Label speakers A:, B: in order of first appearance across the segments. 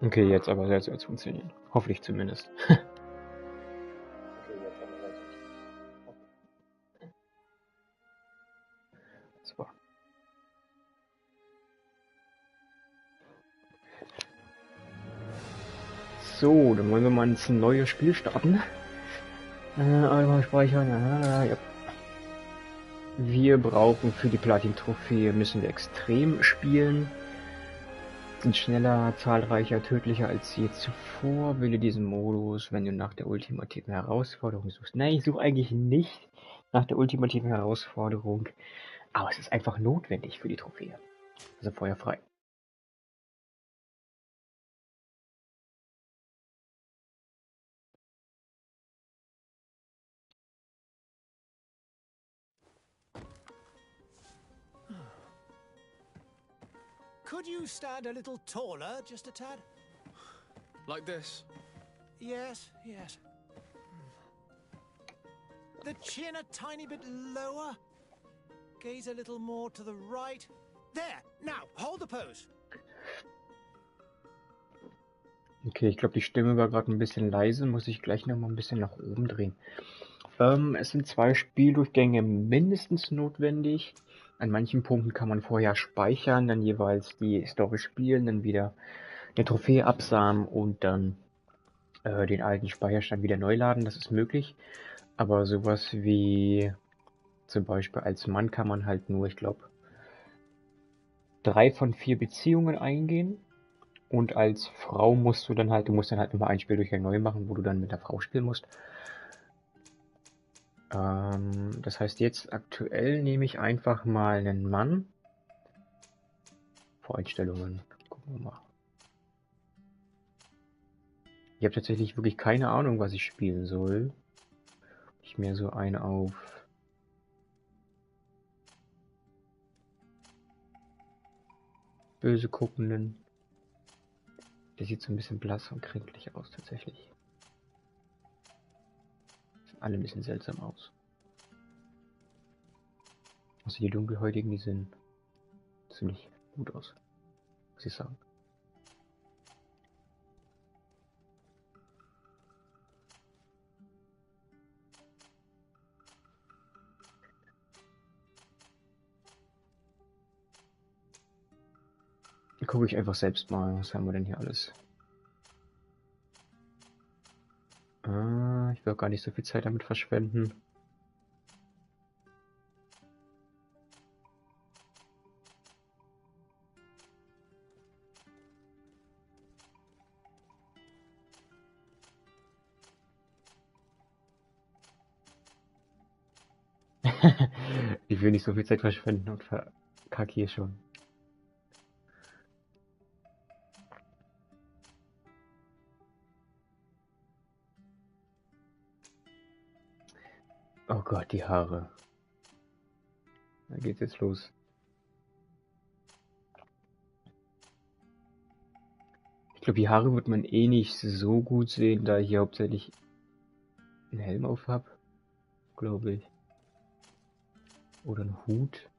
A: Okay, jetzt aber soll es funktionieren. Hoffentlich zumindest. So. So, dann wollen wir mal ins neue Spiel starten. Einmal speichern. Ja. Wir brauchen für die Platin-Trophäe müssen wir extrem spielen. Sind schneller, zahlreicher, tödlicher als je zuvor. Wähle diesen Modus, wenn du nach der ultimativen Herausforderung suchst. Nein, ich suche eigentlich nicht nach der ultimativen Herausforderung. Aber es ist einfach notwendig für die Trophäe. Also feuerfrei.
B: Could you stand a little taller, just a tad?
C: Like this?
B: Yes, yes. The chin a tiny bit lower. Gaze a little more to the right. There! Now, hold the pose.
A: Okay, ich glaube, die Stimme war gerade ein bisschen leise. Muss ich gleich noch mal ein bisschen nach oben drehen. Es sind 2 Spieldurchgänge mindestens notwendig. An manchen Punkten kann man vorher speichern, dann jeweils die Story spielen, dann wieder eine Trophäe absahmen und dann den alten Speicherstand wieder neu laden. Das ist möglich. Aber sowas wie zum Beispiel als Mann kann man halt nur, ich glaube, 3 von 4 Beziehungen eingehen. Und als Frau du musst dann halt immer ein Spieldurchgang neu machen, wo du dann mit der Frau spielen musst. Das heißt, jetzt aktuell nehme ich einfach mal einen Mann. Voreinstellungen. Gucken wir mal. Ich habe tatsächlich wirklich keine Ahnung, was ich spielen soll. Ich mir so einen auf böse guckenden. Der sieht so ein bisschen blass und kränklich aus tatsächlich. Sehen alle ein bisschen seltsam aus. Also die dunkelhäutigen, die sehen ziemlich gut aus, muss ich sagen. Dann gucke ich einfach selbst mal, was haben wir denn hier alles. Ich will auch gar nicht so viel Zeit damit verschwenden. Ich will nicht so viel Zeit verschwenden und verkacke hier schon. Oh Gott, die Haare. Da geht's jetzt los. Ich glaube, die Haare wird man eh nicht so gut sehen, da ich hier hauptsächlich einen Helm auf habe, glaube ich. Oder einen Hut.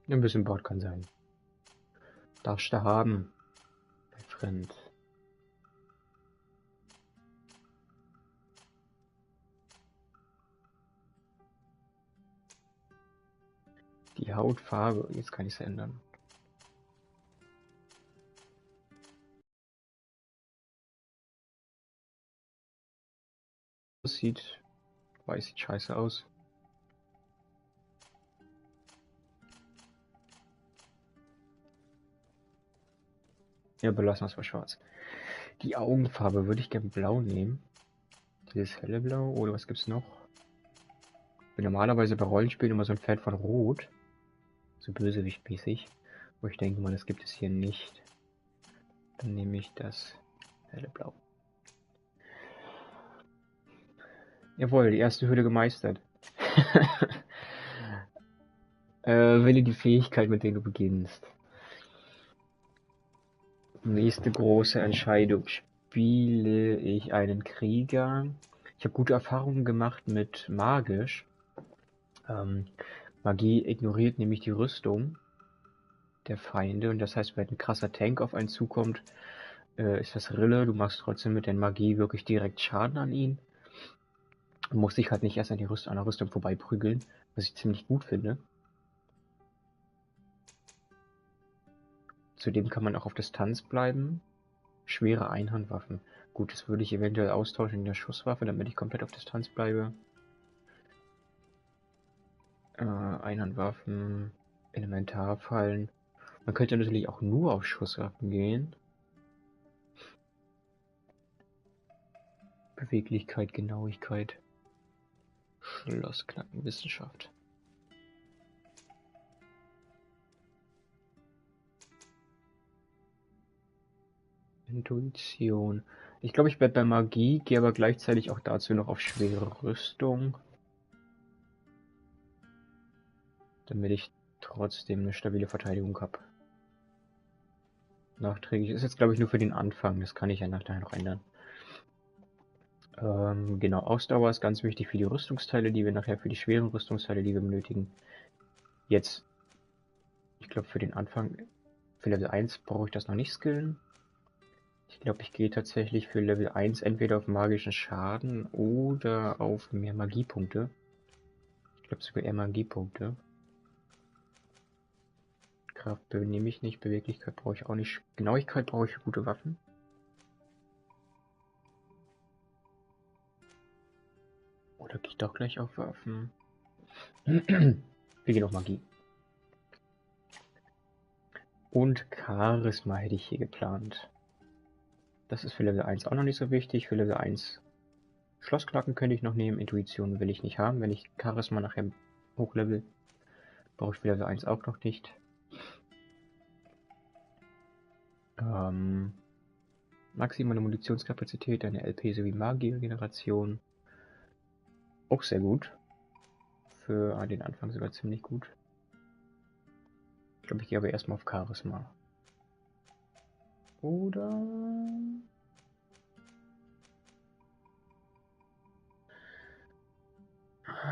A: Ein bisschen Bart kann sein. Darfst du haben, mein Freund. Die Hautfarbe, jetzt kann ich es ändern. Das sieht, weiß, sieht scheiße aus. Ja, belassen wir es mal schwarz. Die Augenfarbe würde ich gerne blau nehmen. Dieses helle Blau, oder was gibt's noch? Ich bin normalerweise bei Rollenspielen immer so ein Fan von Rot. So bösewichtmäßig. Aber ich denke mal, das gibt es hier nicht. Dann nehme ich das helle Blau. Jawohl, die erste Hürde gemeistert. Wähle die Fähigkeit, mit der du beginnst. Nächste große Entscheidung. Spiele ich einen Krieger? Ich habe gute Erfahrungen gemacht mit magisch. Magie ignoriert nämlich die Rüstung der Feinde und das heißt, wenn ein krasser Tank auf einen zukommt, ist das Rille. Du machst trotzdem mit der Magie wirklich direkt Schaden an ihn. Du musst dich halt nicht erst an der Rüstung vorbei prügeln, was ich ziemlich gut finde. Zudem kann man auch auf Distanz bleiben. Schwere Einhandwaffen. Gut, das würde ich eventuell austauschen in der Schusswaffe, damit ich komplett auf Distanz bleibe. Einhandwaffen, Elementarfallen. Man könnte natürlich auch nur auf Schusswaffen gehen. Beweglichkeit, Genauigkeit. Schlossknacken, Wissenschaft. Intuition. Ich glaube, ich werde bei Magie, gehe aber gleichzeitig auch dazu noch auf schwere Rüstung. Damit ich trotzdem eine stabile Verteidigung habe. Nachträglich ist jetzt, glaube ich, nur für den Anfang. Das kann ich ja nachher noch ändern. Genau, Ausdauer ist ganz wichtig für die Rüstungsteile, die wir nachher für die schweren Rüstungsteile, die wir benötigen. Jetzt, ich glaube, für den Anfang, für Level 1 brauche ich das noch nicht skillen. Ich glaube, ich gehe tatsächlich für Level 1 entweder auf magischen Schaden oder auf mehr Magiepunkte. Ich glaube sogar eher Magiepunkte. Kraft nehme ich nicht, Beweglichkeit brauche ich auch nicht. Genauigkeit brauche ich für gute Waffen. Oder gehe ich doch gleich auf Waffen? Wir gehen auf Magie. Und Charisma hätte ich hier geplant. Das ist für Level 1 auch noch nicht so wichtig. Für Level 1 Schlossknacken könnte ich noch nehmen. Intuition will ich nicht haben. Wenn ich Charisma nachher hochlevel, brauche ich für Level 1 auch noch nicht. Maximale Munitionskapazität, eine LP sowie Magiergeneration. Auch sehr gut. Für den Anfang sogar ziemlich gut. Ich glaube, ich gehe aber erstmal auf Charisma. Oder...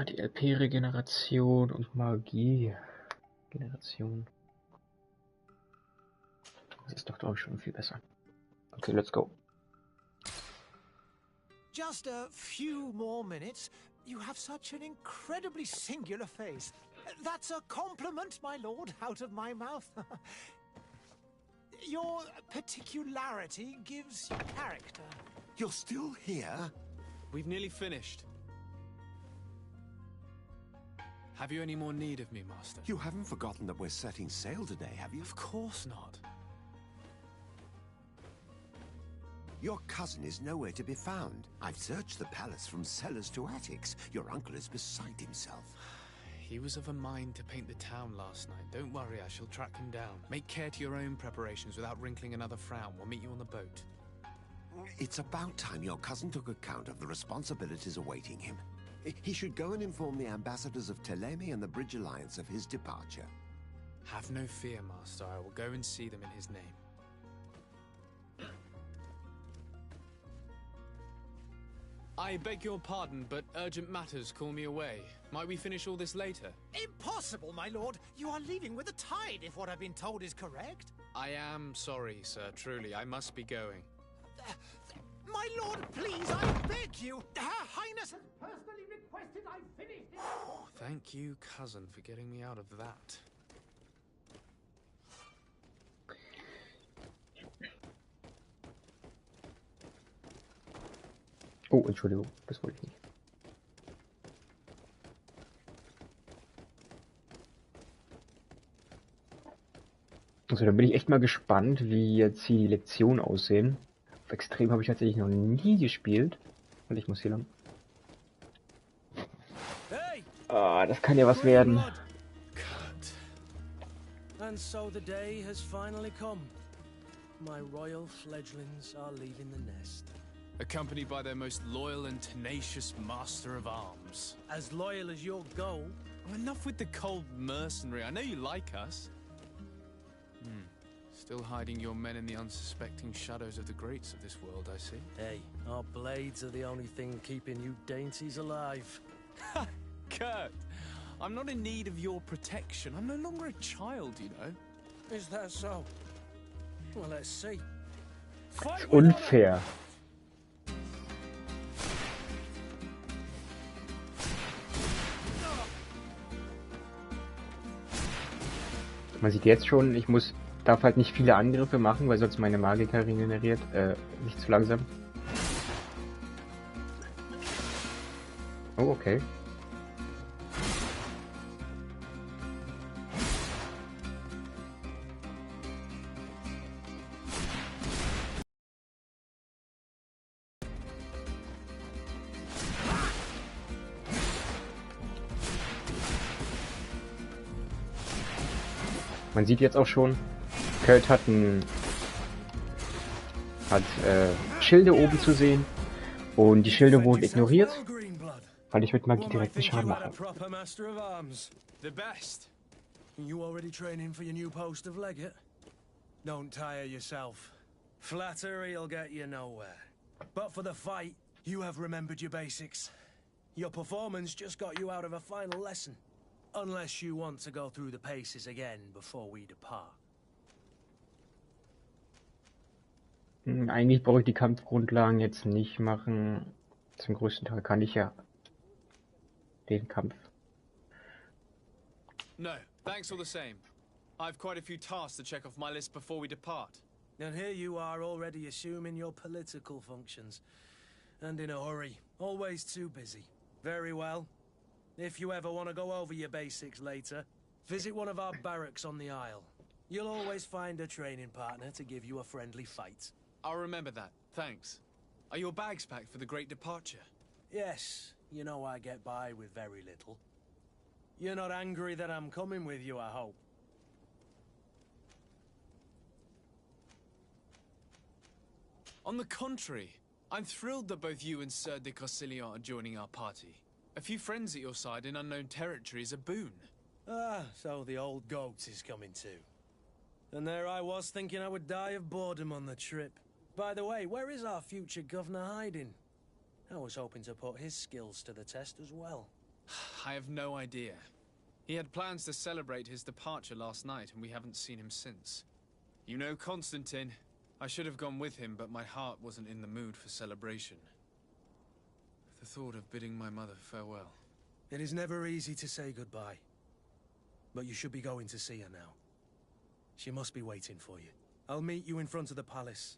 A: die LP-Regeneration und Magie-Generation. Das ist doch, glaube ich, schon viel besser. Okay, let's go.
B: Just a few more minutes. You have such an incredibly singular face. That's a compliment, my lord, out of my mouth. Your particularity gives you character.
D: You're still here?
C: We've nearly finished. Have you any more need of me, Master?
D: You haven't forgotten that we're setting sail today, have you?
C: Of course not.
D: Your cousin is nowhere to be found. I've searched the palace from cellars to attics. Your uncle is beside himself.
C: He was of a mind to paint the town last night. Don't worry, I shall track him down. Make care to your own preparations without wrinkling another frown. We'll meet you on the boat.
D: It's about time your cousin took account of the responsibilities awaiting him. He should go and inform the ambassadors of Ptolemy and the Bridge Alliance of his departure.
C: Have no fear, Master. I will go and see them in his name. I beg your pardon, but urgent matters call me away. Might we finish all this later?
B: Impossible, my lord. You are leaving with the tide, if what I've been told is correct.
C: I am sorry, sir. Truly, I must be going.
B: My lord, please, I beg you. Her Highness has personally requested I finish this.
C: Thank you, cousin, for getting me out of that.
A: Oh, Entschuldigung, das wollte ich nicht. Also da bin ich echt mal gespannt, wie jetzt hier die Lektionen aussehen. Auf Extrem habe ich tatsächlich noch nie gespielt. Und ich muss hier lang. Ah, das kann ja was werden.
E: And so the day has finally come. My royal fledglings are leaving the nest.
C: Accompanied by their most loyal and tenacious master of arms.
E: As loyal as your goal.
C: Oh, enough with the cold mercenary. I know you like us. Still hiding your men in the unsuspecting shadows of the greats of this world, I see.
E: Hey, our blades are the only thing keeping you dainties alive.
C: Kurt, I'm not in need of your protection. I'm no longer a child, you know.
E: Is that so? Well, let's see. Fight with
A: Unfair. Man sieht jetzt schon, darf halt nicht viele Angriffe machen, weil sonst meine Magiker regeneriert. Nicht zu langsam. Oh, okay. Man sieht jetzt auch schon, Kurt hat Schilde oben zu sehen und die Schilde wurden ignoriert, weil ich mit Magie direkt einen Schaden mache.
E: The best. You already training for your new post of legate? Don't tire yourself. Flattery'll get you nowhere. But for the fight, you have remembered your basics. Your performance just got you out of a final lesson. Unless you want to go through the paces again before we depart.
A: Eigentlich brauche ich die Kampfgrundlagen jetzt nicht machen. Zum größten Teil kann ich ja den Kampf.
C: No, thanks all the same. I've quite a few tasks to check off my list before we depart.
E: And here you are already assuming your political functions. And in a hurry. Always too busy. Very well. If you ever want to go over your basics later, visit one of our barracks on the Isle. You'll always find a training partner to give you a friendly fight.
C: I'll remember that, thanks. Are your bags packed for the great departure?
E: Yes, you know I get by with very little. You're not angry that I'm coming with you, I hope.
C: On the contrary, I'm thrilled that both you and Sir de Corsilion are joining our party. A few friends at your side in unknown territory is a boon.
E: Ah, so the old goat is coming too. And there I was thinking I would die of boredom on the trip. By the way, where is our future governor hiding? I was hoping to put his skills to the test as well.
C: I have no idea. He had plans to celebrate his departure last night, and we haven't seen him since. You know Constantine. I should have gone with him, but my heart wasn't in the mood for celebration. The thought of bidding my mother farewell.
E: It is never easy to say goodbye. But you should be going to see her now. She must be waiting for you. I'll meet you in front of the palace.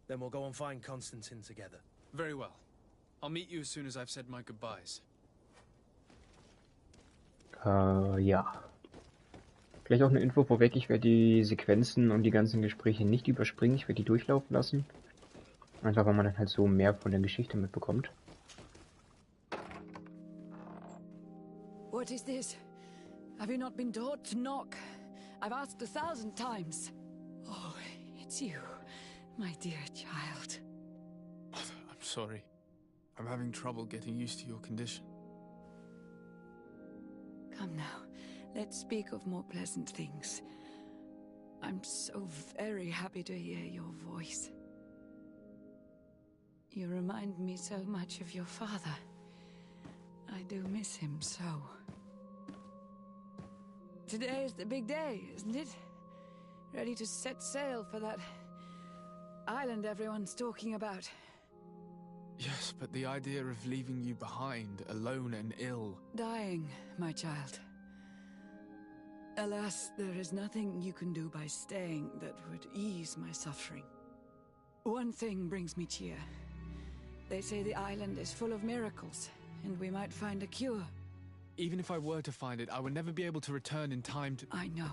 E: Then we'll go and find Constantine together.
C: Very well. I'll meet you as soon as I've said my goodbyes.
A: Ja. Gleich auch eine Info vorweg, ich werde die Sequenzen und die ganzen Gespräche nicht überspringen, ich werde die durchlaufen lassen. Einfach weil man dann halt so mehr von der Geschichte mitbekommt.
F: What is this? Have you not been taught to knock? I've asked 1,000 times. Oh, it's you, my dear child.
C: I'm sorry. I'm having trouble getting used to your condition.
F: Come now, let's speak of more pleasant things. I'm so very happy to hear your voice. You remind me so much of your father. I do miss him so. Today is the big day, isn't it? Ready to set sail for that island everyone's talking about.
C: Yes, but the idea of leaving you behind, alone and ill...
F: Dying, my child. Alas, there is nothing you can do by staying that would ease my suffering. One thing brings me cheer. They say the island is full of miracles, and we might find a cure.
C: Even if I were to find it, I would never be able to return in time to...
F: I know.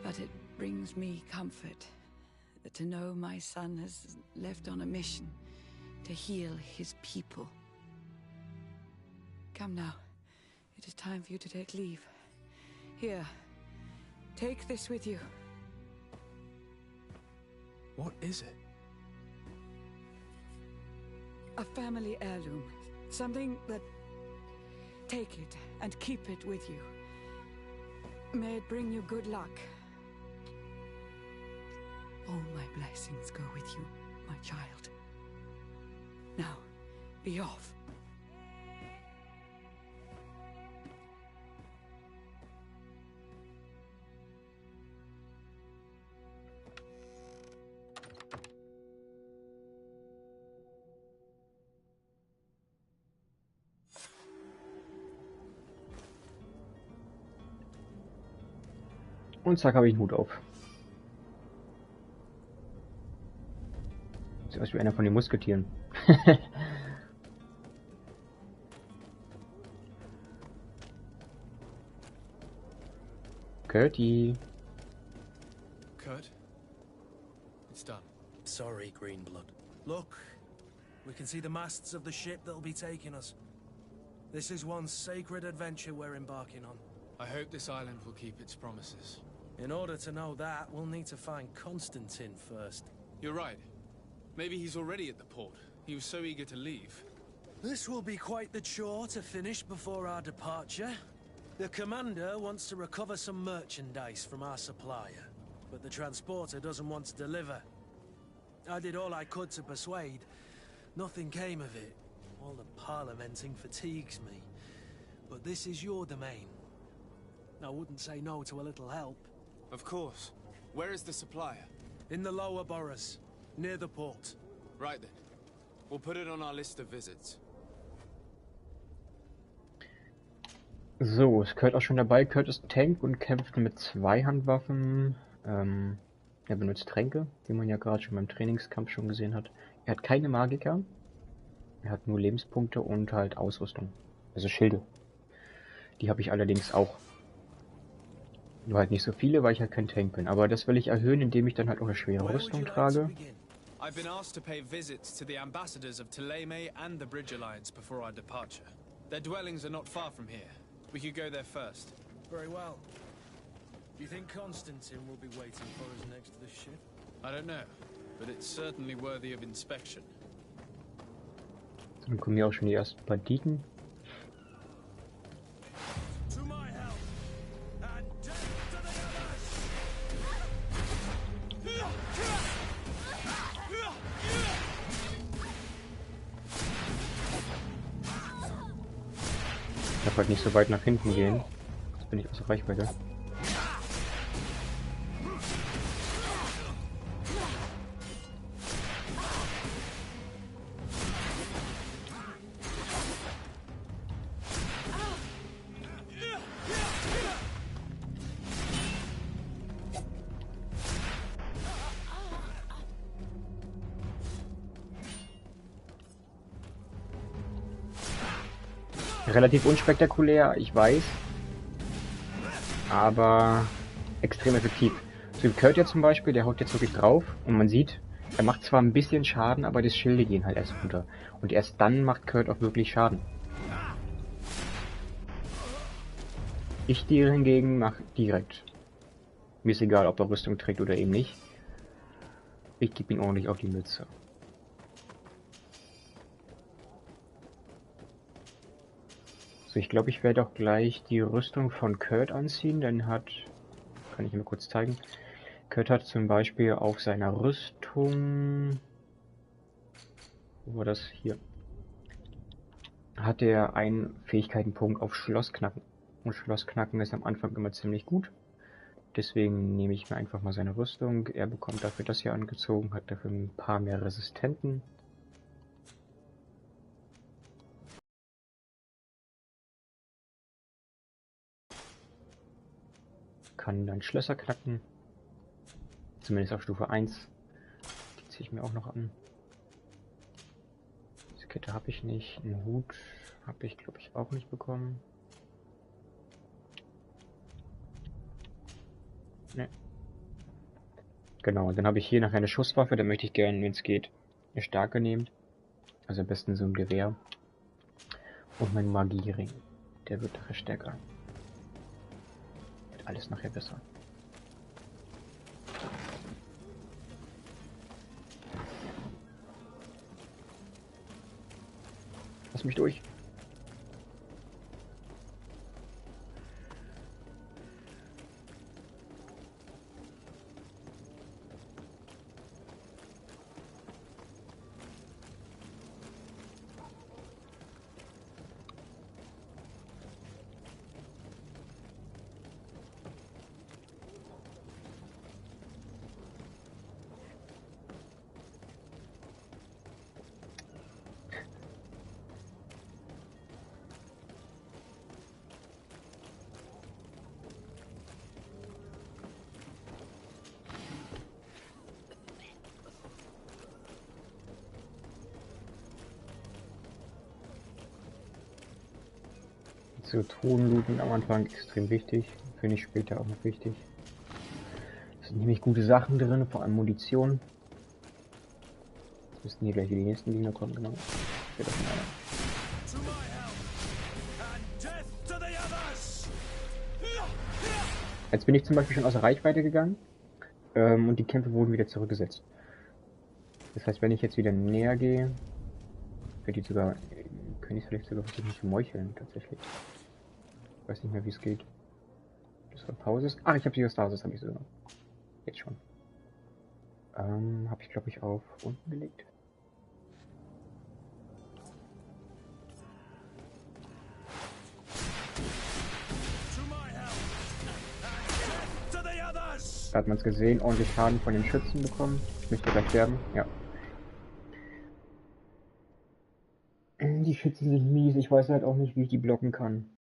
F: But it brings me comfort to know my son has left on a mission to heal his people. Come now. It is time for you to take leave. Here, take this with you.
C: What is it?
F: A family heirloom. Something that... Take it and keep it with you. May it bring you good luck. All my blessings go with you, my child. Now, be off.
A: Und zack, habe ich einen Hut auf. Sieht aus wie einer von den Musketieren. Curti.
C: Kurt? It's done.
E: Sorry, Greenblood. Look, we can see the masts of the ship that'll be taking us. This is one sacred adventure we're embarking on.
C: I hope this island will keep its promises.
E: In order to know that, we'll need to find Constantine first.
C: You're right. Maybe he's already at the port. He was so eager to leave.
E: This will be quite the chore to finish before our departure. The commander wants to recover some merchandise from our supplier, but the transporter doesn't want to deliver. I did all I could to persuade. Nothing came of it. All the parliamenting fatigues me. But this is your domain. I wouldn't say no to a little help.
C: Of course. Where is the supplier?
E: In the lower boroughs, near the port.
C: Right then. We'll put it on our list of visits.
A: So, ist Kurt auch schon dabei. Kurt ist Tank und kämpft mit 2 Handwaffen. Er benutzt Tränke, wie man ja gerade schon beim Trainingskampf schon gesehen hat. Er hat keine Magiker. Er hat nur Lebenspunkte und halt Ausrüstung. Also Schilde. Die habe ich allerdings auch. Nur halt nicht so viele, weil ich halt kein Tank bin. Aber das will ich erhöhen, indem ich dann halt auch eine schwere Rüstung trage.
C: I've been asked to pay visits to the ambassadors of Thélème and the Bridge Alliance before our departure. Their dwellings are not far from here. We could go there first.
E: Very well. Do you think Constantine will be waiting for us next to the ship?
C: I don't know, but it's certainly worthy of inspection.
A: Dann kommen hier auch schon die ersten Banditen.
E: To my help and death to the
A: Ich darf halt nicht so weit nach hinten gehen. Jetzt bin ich außer Reichweite. Relativ unspektakulär, ich weiß. Aber extrem effektiv. So wie Kurt jetzt zum Beispiel, der haut jetzt wirklich drauf und man sieht, er macht zwar ein bisschen Schaden, aber die Schilde gehen halt erst runter. Und erst dann macht Kurt auch wirklich Schaden. Ich dir hingegen mache direkt. Mir ist egal, ob er Rüstung trägt oder eben nicht. Ich gebe ihn ordentlich auf die Mütze. So, ich glaube, ich werde auch gleich die Rüstung von Kurt anziehen, denn kann ich mir kurz zeigen, Kurt hat zum Beispiel auf seiner Rüstung, wo war das hier, hat er einen Fähigkeitenpunkt auf Schlossknacken. Und Schlossknacken ist am Anfang immer ziemlich gut. Deswegen nehme ich mir einfach mal seine Rüstung. Er bekommt dafür das hier angezogen, hat dafür ein paar mehr Resistenten. Kann dann Schlösser knacken. Zumindest auf Stufe 1. Die ziehe ich mir auch noch an. Diese Kette habe ich nicht. Einen Hut habe ich, glaube ich, auch nicht bekommen. Ne. Genau, dann habe ich hier noch eine Schusswaffe. Da möchte ich gerne, wenn es geht, eine starke nehmen. Also am besten so ein Gewehr. Und mein Magiering. Der wird nachher stärker. Wird alles nachher besser. Lass mich durch. So, Truhenlooten am Anfang extrem wichtig. Finde ich später auch noch wichtig. Es sind nämlich gute Sachen drin, vor allem Munition. Jetzt müssten hier gleich die nächsten Gegner kommen, genau. Wird das mal. Jetzt bin ich zum Beispiel schon außer Reichweite gegangen und die Kämpfe wurden wieder zurückgesetzt. Das heißt, wenn ich jetzt wieder näher gehe, könnte ich vielleicht sogar versuchen zu meucheln, tatsächlich. Ich weiß nicht mehr, wie es geht. Das war Pause. Ach, ich habe die Stasis, habe ich sogar. Jetzt schon. Habe ich, glaube ich, auf unten gelegt. Da hat man es gesehen, ordentlich Schaden von den Schützen bekommen. Müsste gleich sterben, ja. Die Schützen sind mies, ich weiß halt auch nicht, wie ich die blocken kann.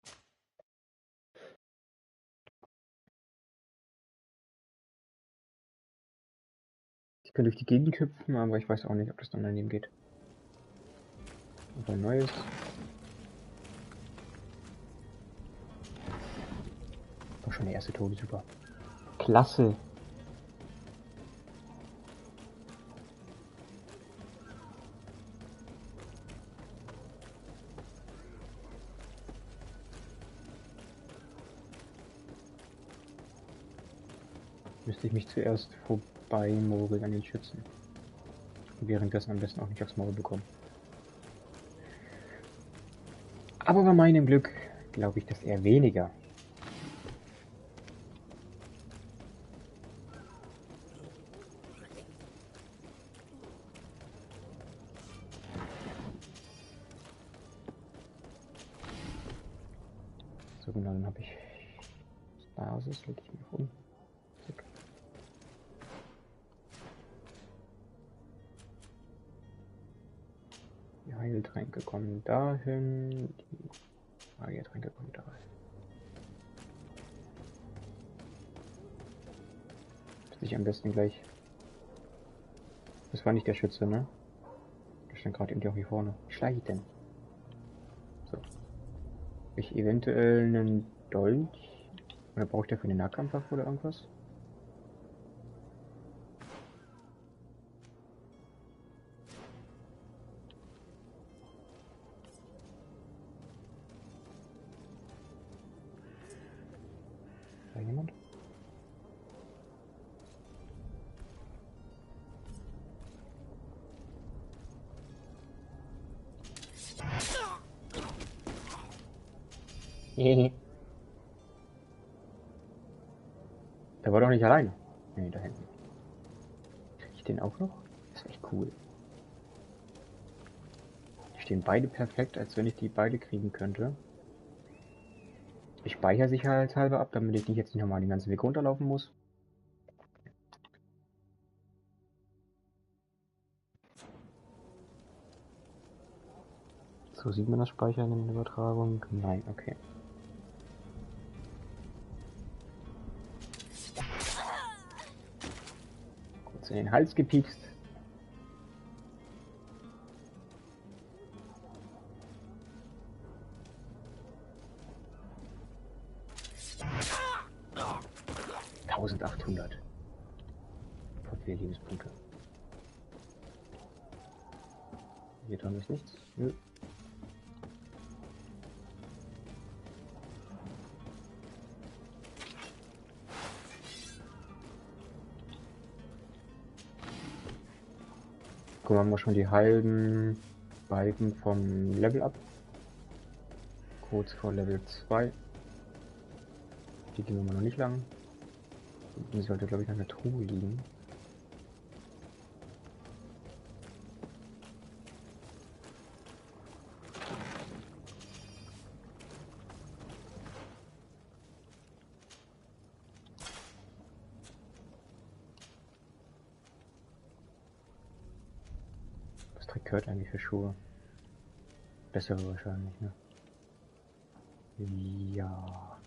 A: Ich kann durch die Gegend hüpfen, aber ich weiß auch nicht, ob das dann daneben geht. Und ein neues. War schon der erste Tode, super. Klasse. Müsste ich mich zuerst vorbei mogeln an den Schützen. Und währenddessen am besten auch nicht aufs Maul bekommen. Aber bei meinem Glück glaube ich das eher weniger. So genau, dann habe ich Basis, lege ich mich um. Zack. Die Heiltränke kommen dahin, die Magiertränke kommen da rein. Ich am besten gleich. Das war nicht der Schütze, ne? Der stand gerade irgendwie auch hier vorne. Wie schlage ich denn? So. Ich eventuell einen Dolch? Oder brauche ich dafür eine Nahkampfwaffe oder irgendwas? Ist da jemand? Der war doch nicht alleine. Nee, da hinten. Krieg ich den auch noch? Das ist echt cool. Die stehen beide perfekt, als wenn ich die beide kriegen könnte. Ich speichere sicherheitshalber ab, damit ich nicht jetzt nicht nochmal den ganzen Weg runterlaufen muss. So sieht man das Speichern in der Übertragung? Nein, okay. Kurz in den Hals gepiekst. $1800. Voll viele Lebenspunkte. Hier dran ist nichts. Nö. Guck mal, haben wir schon die halben Balken vom Level ab. Kurz vor Level 2. Die gehen wir noch nicht lang. Die sollte, glaube ich, an der Truhe liegen. Was trägt Kurt eigentlich für Schuhe? Bessere wahrscheinlich, ne? Ja.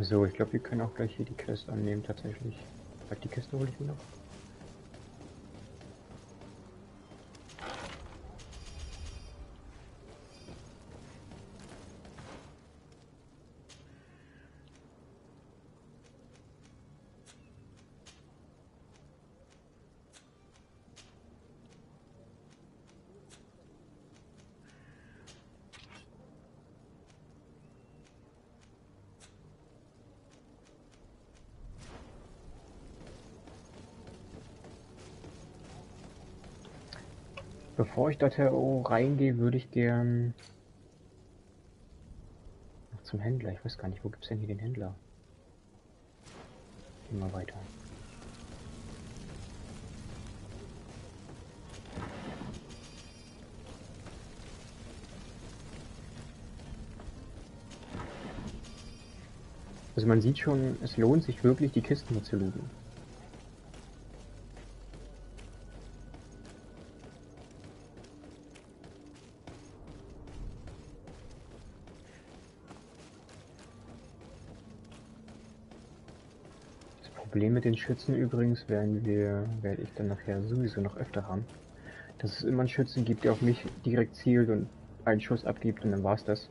A: So, ich glaube, wir können auch gleich hier die Quest annehmen, tatsächlich. Die Kiste hole ich mir noch. Bevor ich da reingehe, würde ich gern noch zum Händler. Ich weiß gar nicht, wo gibt's denn hier den Händler? Gehen wir weiter. Also man sieht schon, es lohnt sich wirklich, die Kisten hier zu looten. Problem mit den Schützen übrigens werde ich dann nachher sowieso noch öfter haben, dass es immer einen Schützen gibt, der auf mich direkt zielt und einen Schuss abgibt und dann war's das.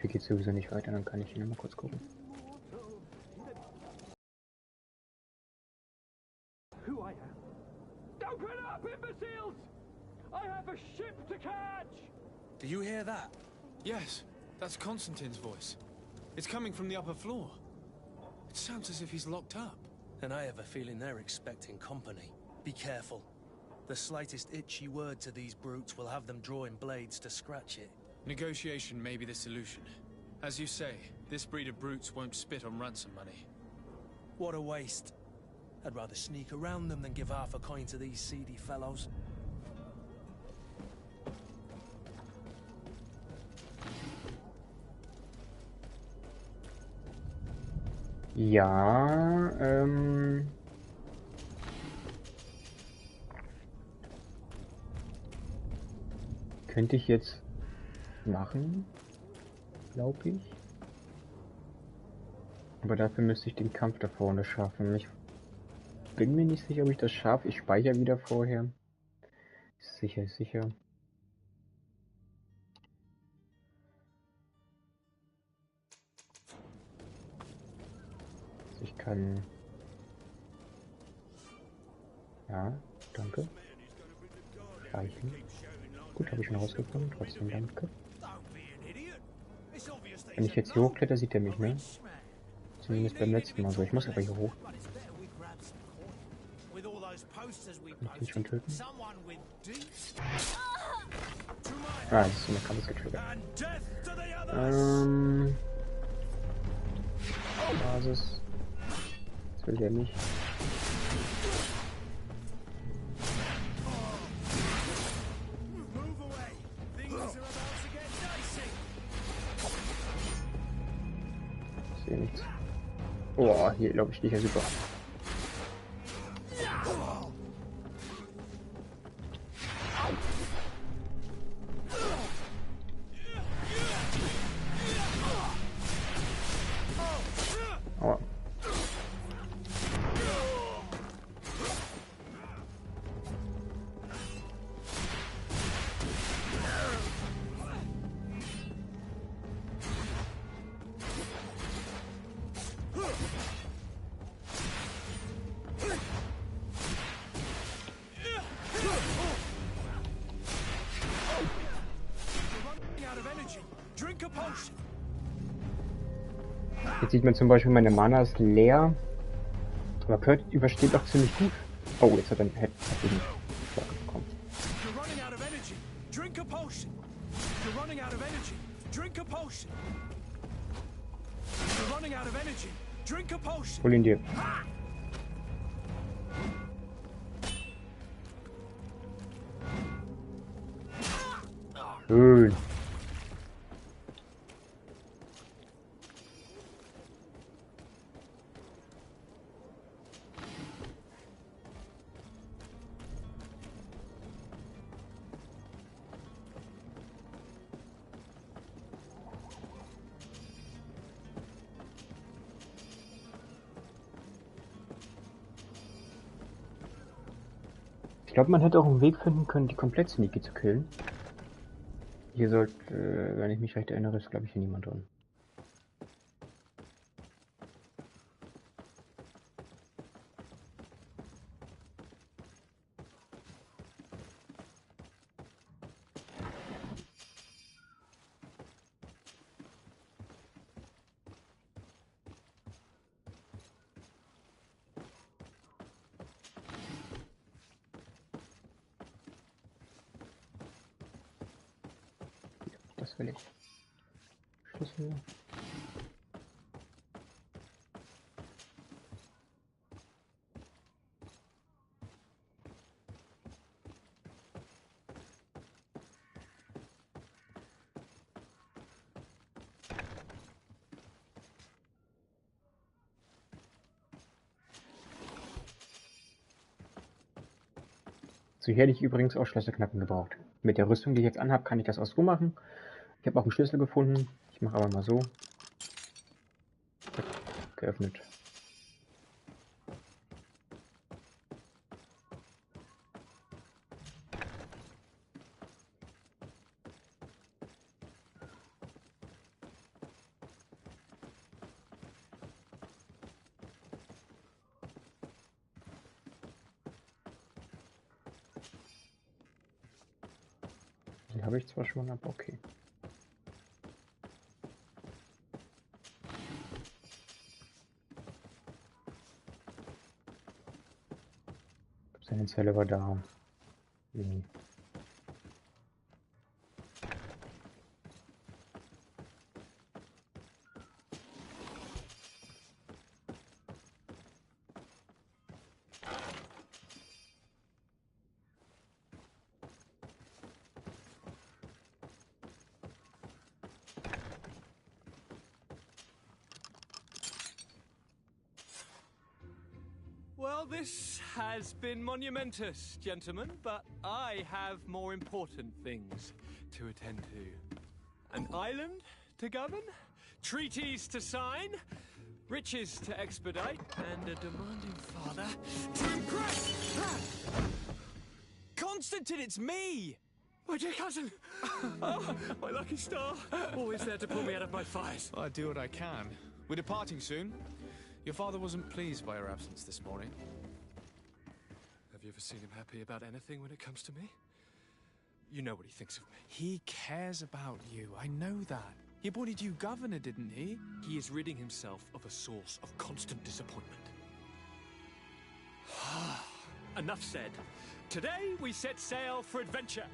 A: Hier geht's sowieso nicht weiter, dann kann ich hier nochmal kurz gucken.
G: Who I am. Open up, imbeciles! I have a ship to catch!
E: Do you hear that?
C: Yes, that's Constantine's voice. It's coming from the upper floor. It sounds as if he's locked up.
E: And I have a feeling they're expecting company. Be careful. The slightest itchy word to these brutes will have them drawing blades to scratch it.
C: Negotiation may be the solution. As you say, this breed of brutes won't spit on ransom money.
E: What a waste. I'd rather sneak around them than give half a coin to these seedy fellows.
A: Ja, könnte ich jetzt machen, glaube ich. Aber dafür müsste ich den Kampf da vorne schaffen. Ich bin mir nicht sicher, ob ich das schaffe. Ich speichere wieder vorher. Ist sicher, ist sicher. Also ich kann... Ja, danke. Speichern. Gut, habe ich schon rausgefunden. Trotzdem danke. Wenn ich jetzt hier hochkletter, sieht er mich, ne? Zumindest beim letzten Mal so. Ich muss aber hier hoch. Kann ich den schon töten? Ah, das ist so eine Kampf getriggert. Basis. Das will der nicht. Ich sehe nichts. Oh, hier glaube ich, stehe ich ja super. Aua.
E: Drink a potion.
A: Jetzt sieht man zum Beispiel, meine Mana ist leer. Aber Kurt übersteht auch ziemlich gut. Oh, jetzt hat er einen Schlag bekommen.
E: You're running out of energy. Drink a potion. You're running out of energy. Drink a potion. You're running out of energy. Drink a potion.
A: Hol ihn dir. Schön. Ich glaube, man hätte auch einen Weg finden können, die komplett sneaky zu killen. Hier sollte, wenn ich mich recht erinnere, ist glaube ich hier niemand drin. Das will ich. Schlüssel. So, hier hätte ich übrigens auch Schlüsselknappen gebraucht. Mit der Rüstung, die ich jetzt anhabe, kann ich das auch so machen. Ich habe auch einen Schlüssel gefunden. Ich mache aber mal so. Geöffnet. Den habe ich zwar schon, aber okay. Seine Zelle war da. Nee.
G: Well, this has been monumentous, gentlemen, but I have more important things to attend to. An island to govern, treaties to sign, riches to expedite, and a demanding father to impress.
C: Constantine, it's me!
G: My dear cousin! Oh, my lucky star! Always there to pull me out of my fires.
C: Well, I do what I can. We're departing soon. Your father wasn't pleased by your absence this morning.
G: Have you ever seen him happy about anything when it comes to me? You know what he thinks of me.
C: He cares about you, I know that. He appointed you governor, didn't he?
G: He is ridding himself of a source of constant disappointment. Enough said. Today we set sail for adventure.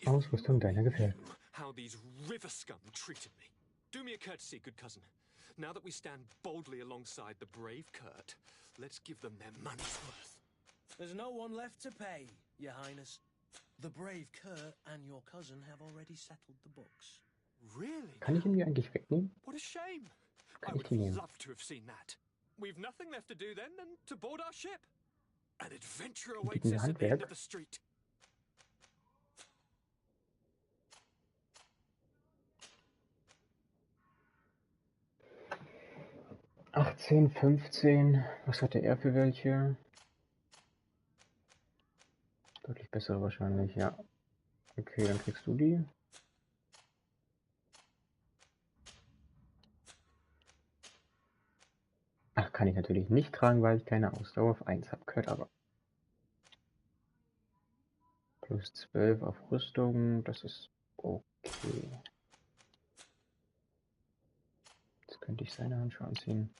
A: Ausrüstung deiner Gefährten.
G: How these river scum treated me. Do me a courtesy, good cousin. Now that we stand boldly alongside the brave Kurt, let's give them their money's worth.
E: There's no one left to pay, Your Highness. The brave Kurt and your cousin have already settled the books.
G: Really?
A: Kann ich ihn mir eigentlich wegnehmen?
G: What a shame.
A: Kann
G: I
A: ich
G: would
A: ihn nehmen?
G: love to have seen that. We've nothing left to do then than to board our ship. An adventure awaits
A: mir
G: us at the end
A: Handwerk.
G: of the street.
A: 18, 15. Was hatte er für welche? Deutlich bessere wahrscheinlich, ja. Okay, dann kriegst du die. Ach, kann ich natürlich nicht tragen, weil ich keine Ausdauer auf 1 habe. Gehört aber. Plus 12 auf Rüstung, das ist okay. Jetzt könnte ich seine Handschuhe anziehen.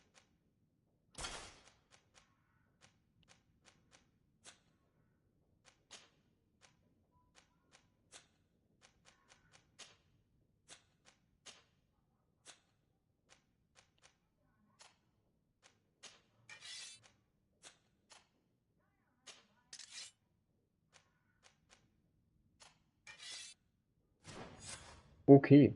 A: Okay.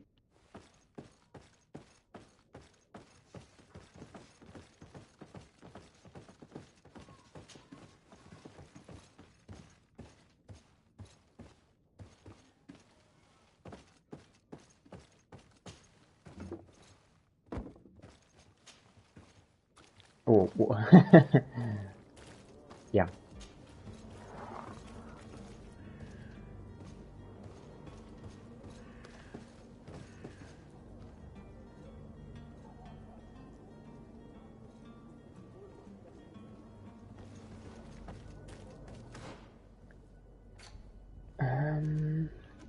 A: Oh, oh. Ja.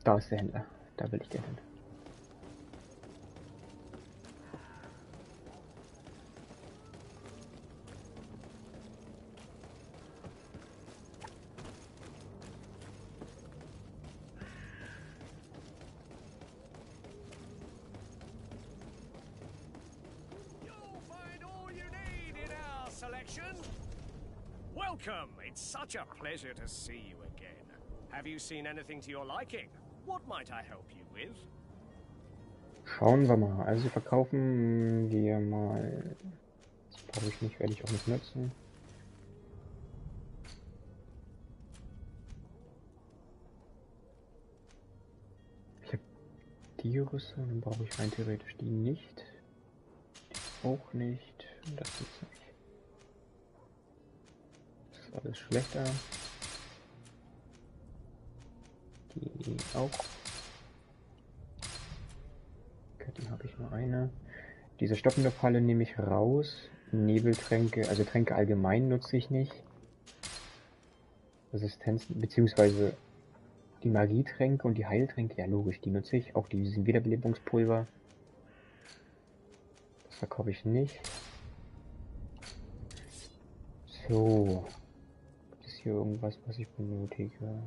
A: Da ist der Händler. Da will ich gerne hin.
H: You'll find all you need in our selection. Welcome. It's such a pleasure to see you again. Have you seen anything to your liking? What might I help you with?
A: Schauen wir mal. Also verkaufen wir mal. Das brauche ich nicht, werde ich auch nicht nutzen. Ich habe die Rüstung, dann brauche ich rein theoretisch die nicht. Die auch nicht. Und das jetzt nicht. Das ist alles schlechter. Die auch. Okay, die habe ich nur eine. Diese stoppende Falle nehme ich raus. Nebeltränke, also Tränke allgemein nutze ich nicht. Resistenzen, beziehungsweise die Magietränke und die Heiltränke, ja logisch, die nutze ich. Auch diesen Wiederbelebungspulver. Das verkaufe ich nicht. So. Gibt es hier irgendwas, was ich benötige?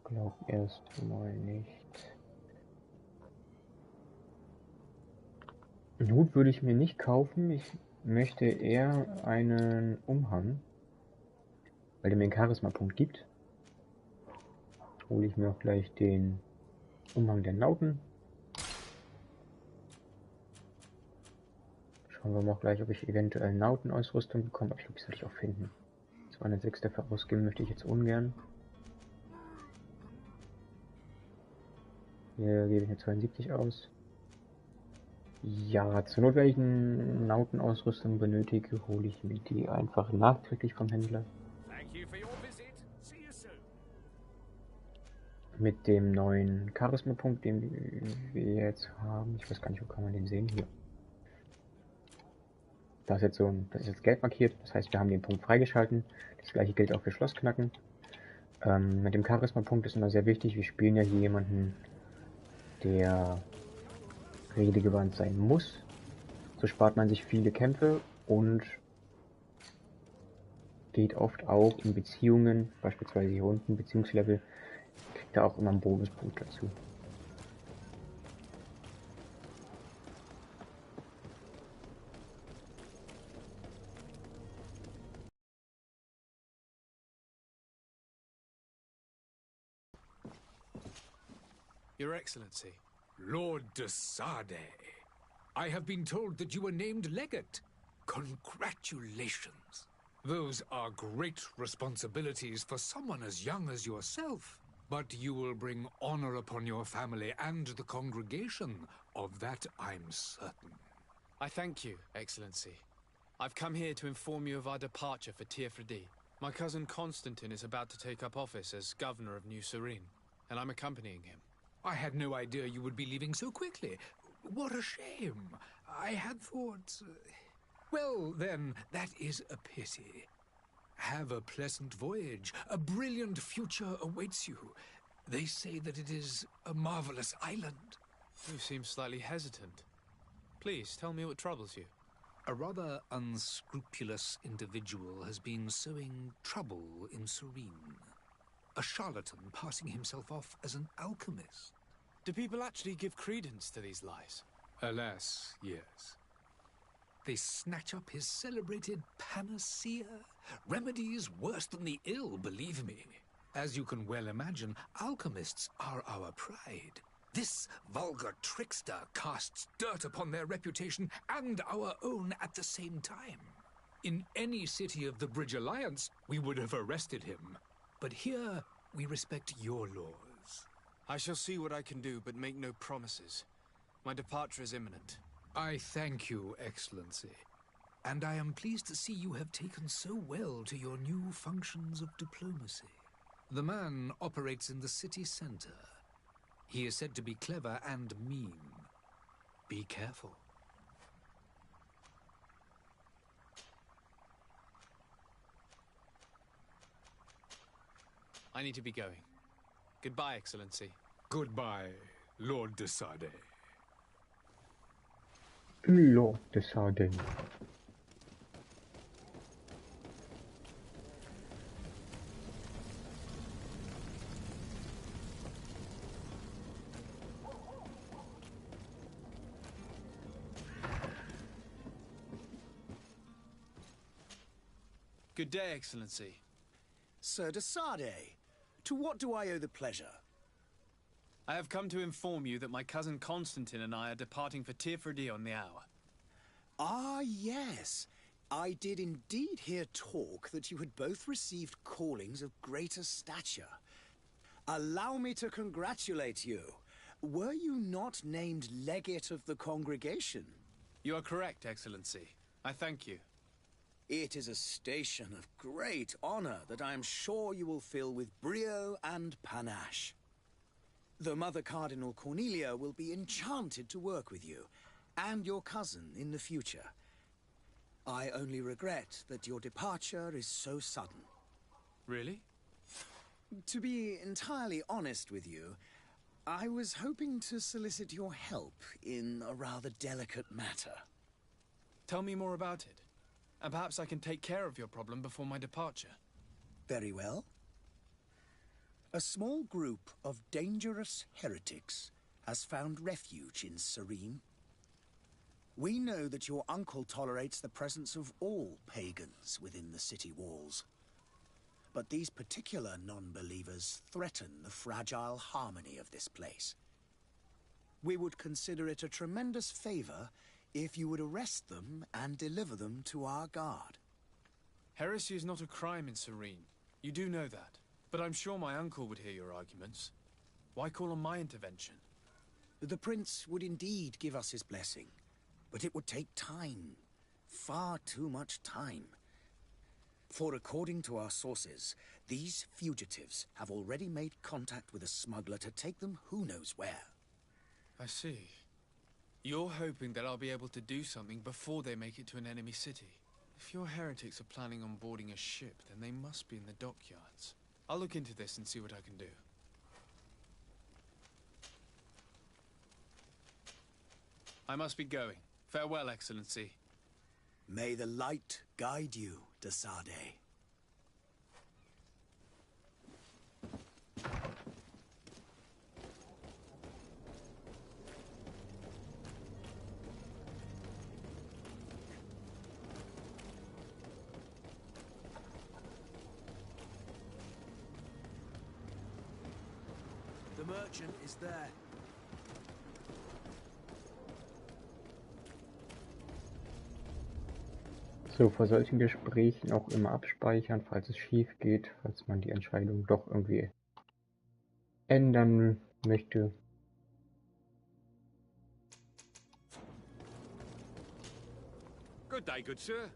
A: Glaub erst mal nicht. Einen Hut würde ich mir nicht kaufen. Ich möchte eher einen Umhang, weil der mir einen Charisma-Punkt gibt. Hole ich mir auch gleich den Umhang der Nauten. Schauen wir mal auch gleich, ob ich eventuell Nautenausrüstung bekomme. Aber ich glaube, das werde ich auch finden. 206 dafür ausgeben möchte ich jetzt ungern. Hier gebe ich mir 72 aus. Ja, zur Not, wenn ich eine Nautenausrüstung benötige, hole ich mir die einfach nachträglich vom Händler. Mit dem neuen Charisma-Punkt, den wir jetzt haben. Ich weiß gar nicht, wo kann man den sehen? Hier. Das ist jetzt so das ist jetzt gelb markiert, das heißt, wir haben den Punkt freigeschalten. Das gleiche gilt auch für Schlossknacken. Mit dem Charisma-Punkt ist immer sehr wichtig, wir spielen ja hier jemanden, der redegewandt sein muss. So spart man sich viele Kämpfe und geht oft auch in Beziehungen, beispielsweise hier unten, Beziehungslevel, kriegt da auch immer einen Bonuspunkt dazu.
C: Your Excellency.
I: Lord de Sade, I have been told that you were named Legate. Congratulations. Those are great responsibilities for someone as young as yourself. But you will bring honor upon your family and the congregation. Of that I'm certain.
C: I thank you, Excellency. I've come here to inform you of our departure for Tiefredi. My cousin Constantine is about to take up office as governor of New Serene, and I'm accompanying him.
I: I had no idea you would be leaving so quickly. What a shame. I had thought... Well, then, that is a pity. Have a pleasant voyage. A brilliant future awaits you. They say that it is a marvelous island.
C: You seem slightly hesitant. Please, tell me what troubles you.
I: A rather unscrupulous individual has been sowing trouble in Serene. A charlatan passing himself off as an alchemist.
C: Do people actually give credence to these lies?
I: Alas, yes. They snatch up his celebrated panacea. Remedies worse than the ill, believe me. As you can well imagine, alchemists are our pride. This vulgar trickster casts dirt upon their reputation and our own at the same time. In any city of the Bridge Alliance, we would have arrested him. But here, we respect your laws.
C: I shall see what I can do, but make no promises. My departure is imminent.
I: I thank you, Excellency. And I am pleased to see you have taken so well to your new functions of diplomacy. The man operates in the city center. He is said to be clever and mean. Be careful.
C: I need to be going. Goodbye, Excellency.
I: Goodbye, Lord de Sade.
A: Lord de Sade.
C: Good day, Excellency.
B: Sir de Sade, to what do I owe the pleasure?
C: I have come to inform you that my cousin Constantine and I are departing for Tirfredi on the hour.
B: Ah, yes. I did indeed hear talk that you had both received callings of greater stature. Allow me to congratulate you. Were you not named legate of the congregation?
C: You are correct, Excellency. I thank you.
B: It is a station of great honor that I am sure you will fill with brio and panache. The Mother Cardinal Cornelia will be enchanted to work with you, and your cousin in the future. I only regret that your departure is so sudden.
C: Really?
B: To be entirely honest with you, I was hoping to solicit your help in a rather delicate matter.
C: Tell me more about it, and perhaps I can take care of your problem before my departure.
B: Very well. A small group of dangerous heretics has found refuge in Serene. We know that your uncle tolerates the presence of all pagans within the city walls. But these particular non-believers threaten the fragile harmony of this place. We would consider it a tremendous favor if you would arrest them and deliver them to our guard.
C: Heresy is not a crime in Serene. You do know that. But I'm sure my uncle would hear your arguments. Why call on my intervention?
B: The prince would indeed give us his blessing, but it would take time. Far too much time. For according to our sources, these fugitives have already made contact with a smuggler to take them who knows where.
C: I see. You're hoping that I'll be able to do something before they make it to an enemy city. If your heretics are planning on boarding a ship, then they must be in the dockyards. I'll look into this and see what I can do. I must be going. Farewell, Excellency.
B: May the light guide you, de Sade.
E: The merchant is there.
A: So, vor solchen Gesprächen auch immer abspeichern, falls es schief geht, falls man die Entscheidung doch irgendwie ändern möchte.
J: Good day, good sir.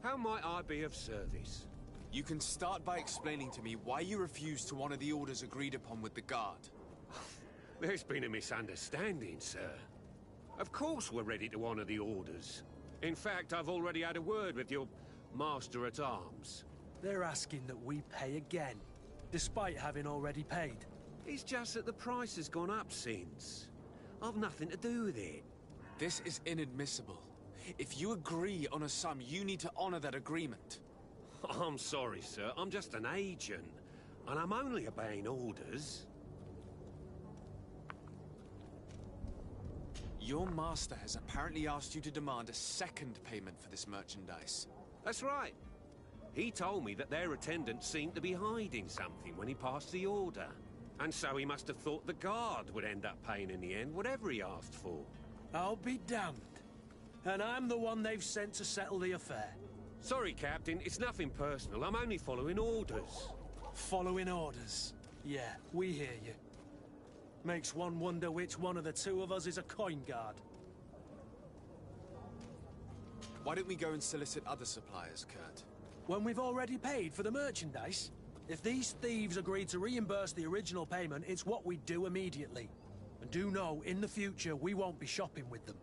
J: How might I be of service?
C: You can start by explaining to me why you refused to honor the orders agreed upon with the guard.
J: There's been a misunderstanding, sir. Of course we're ready to honor the orders. In fact, I've already had a word with your master-at-arms.
E: They're asking that we pay again, despite having already paid.
J: It's just that the price has gone up since. I've nothing to do with it.
C: This is inadmissible. If you agree on a sum, you need to honor that agreement.
J: I'm sorry, sir. I'm just an agent. And I'm only obeying orders.
C: Your master has apparently asked you to demand a second payment for this merchandise.
J: That's right. He told me that their attendant seemed to be hiding something when he passed the order. And so he must have thought the guard would end up paying in the end, whatever he asked for.
E: I'll be damned. And I'm the one they've sent to settle the affair.
J: Sorry, Captain. It's nothing personal. I'm only following orders.
E: Following orders. Yeah, we hear you. Makes one wonder which one of the two of us is a coin guard.
C: Why don't we go and solicit other suppliers, Kurt?
E: When we've already paid for the merchandise? If these thieves agree to reimburse the original payment, it's what we do immediately. And do know, in the future, we won't be shopping with them.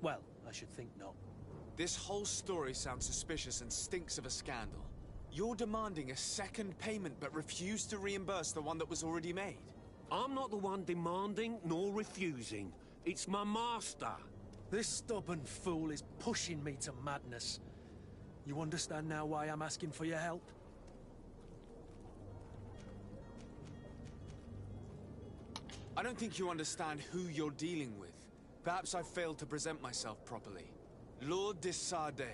E: Well, I should think not.
C: This whole story sounds suspicious and stinks of a scandal. You're demanding a second payment but refuse to reimburse the one that was already made.
J: I'm not the one demanding nor refusing. It's my master.
E: This stubborn fool is pushing me to madness. You understand now why I'm asking for your help?
C: I don't think you understand who you're dealing with. Perhaps I failed to present myself properly. Lord de Sade,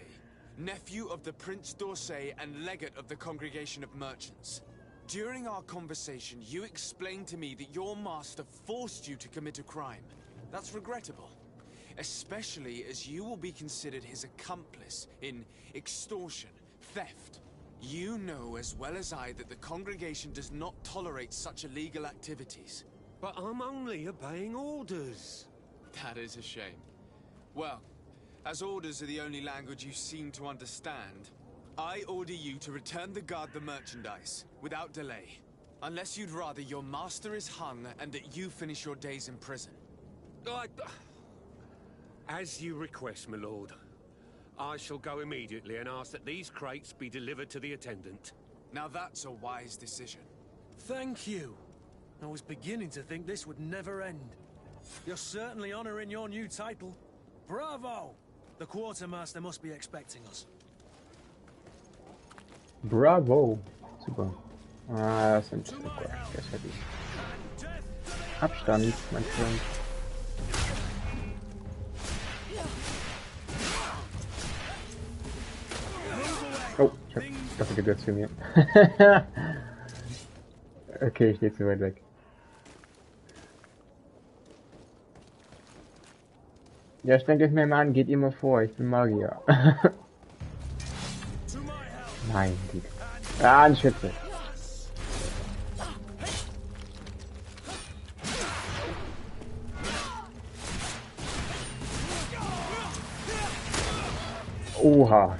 C: nephew of the Prince d'Orsay and legate of the Congregation of Merchants. During our conversation, you explained to me that your master forced you to commit a crime. That's regrettable, especially as you will be considered his accomplice in extortion, theft. You know as well as I that the Congregation does not tolerate such illegal activities.
J: But I'm only obeying orders.
C: That is a shame. Well, as orders are the only language you seem to understand, I order you to return the guard the merchandise, without delay. Unless you'd rather your master is hung and that you finish your days in prison.
J: As you request, my lord. I shall go immediately and ask that these crates be delivered to the attendant.
C: Now that's a wise decision.
E: Thank you. I was beginning to think this would never end. You're certainly honoring your new title. Bravo! The quartermaster must be expecting us.
A: Bravo! Super. Ah, das sind super. Das ist fertig. Abstand, mein Freund. Oh, ich dachte, du gehörst zu mir. Okay, ich stehe zu weit weg. Ja, strengt euch mir mal an, geht immer vor, ich bin Magier. Nein, Güte. Ah, ein Schütze. Oha.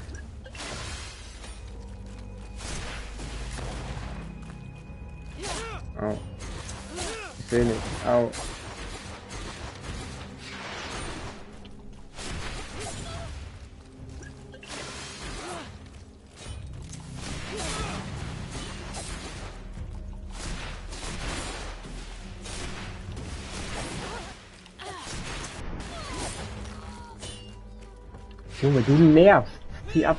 A: Au. Ich seh nicht. Au. Junge, du nervst. Zieh ab.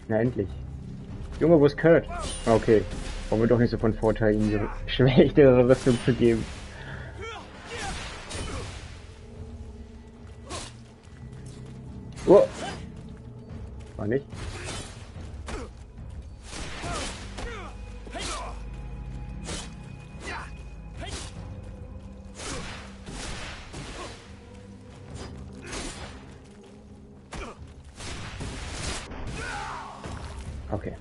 A: Na endlich. Junge, wo ist Kurt? Okay. Wollen wir doch nicht so von Vorteil, ihm diese schlechtere Rüstung zu geben. Oh. War nicht. Okay.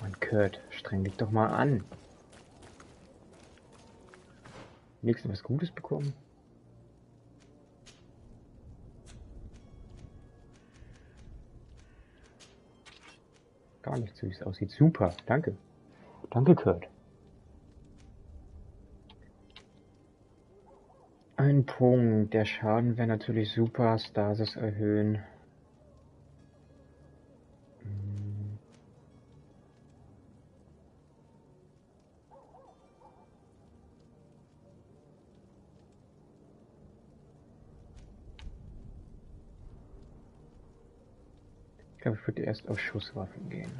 A: Mann, Kurt, streng dich doch mal an. Wenigstens was Gutes bekommen. Gar nicht so, wie es aussieht. Super, danke. Danke, Kurt. Ein Punkt. Der Schaden wäre natürlich super. Stasis erhöhen. Ich glaube, ich würde erst auf Schusswaffen gehen.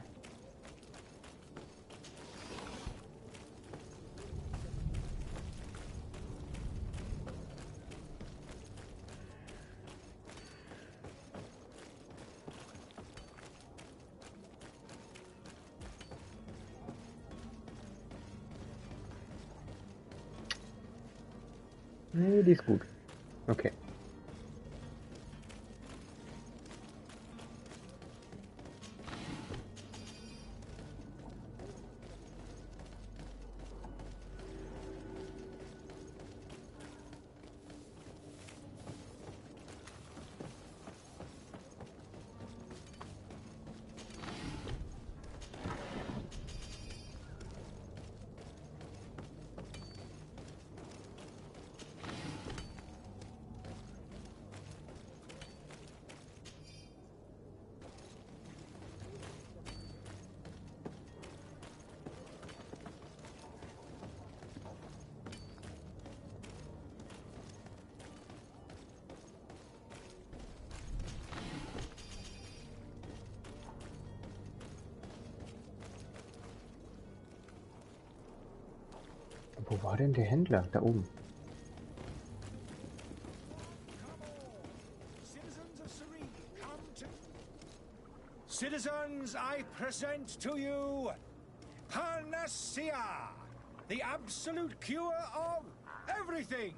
A: Nee, die ist gut. Okay. Wo war denn der Händler? Da oben.
B: Citizens, I present to you Panacea, the absolute cure of everything.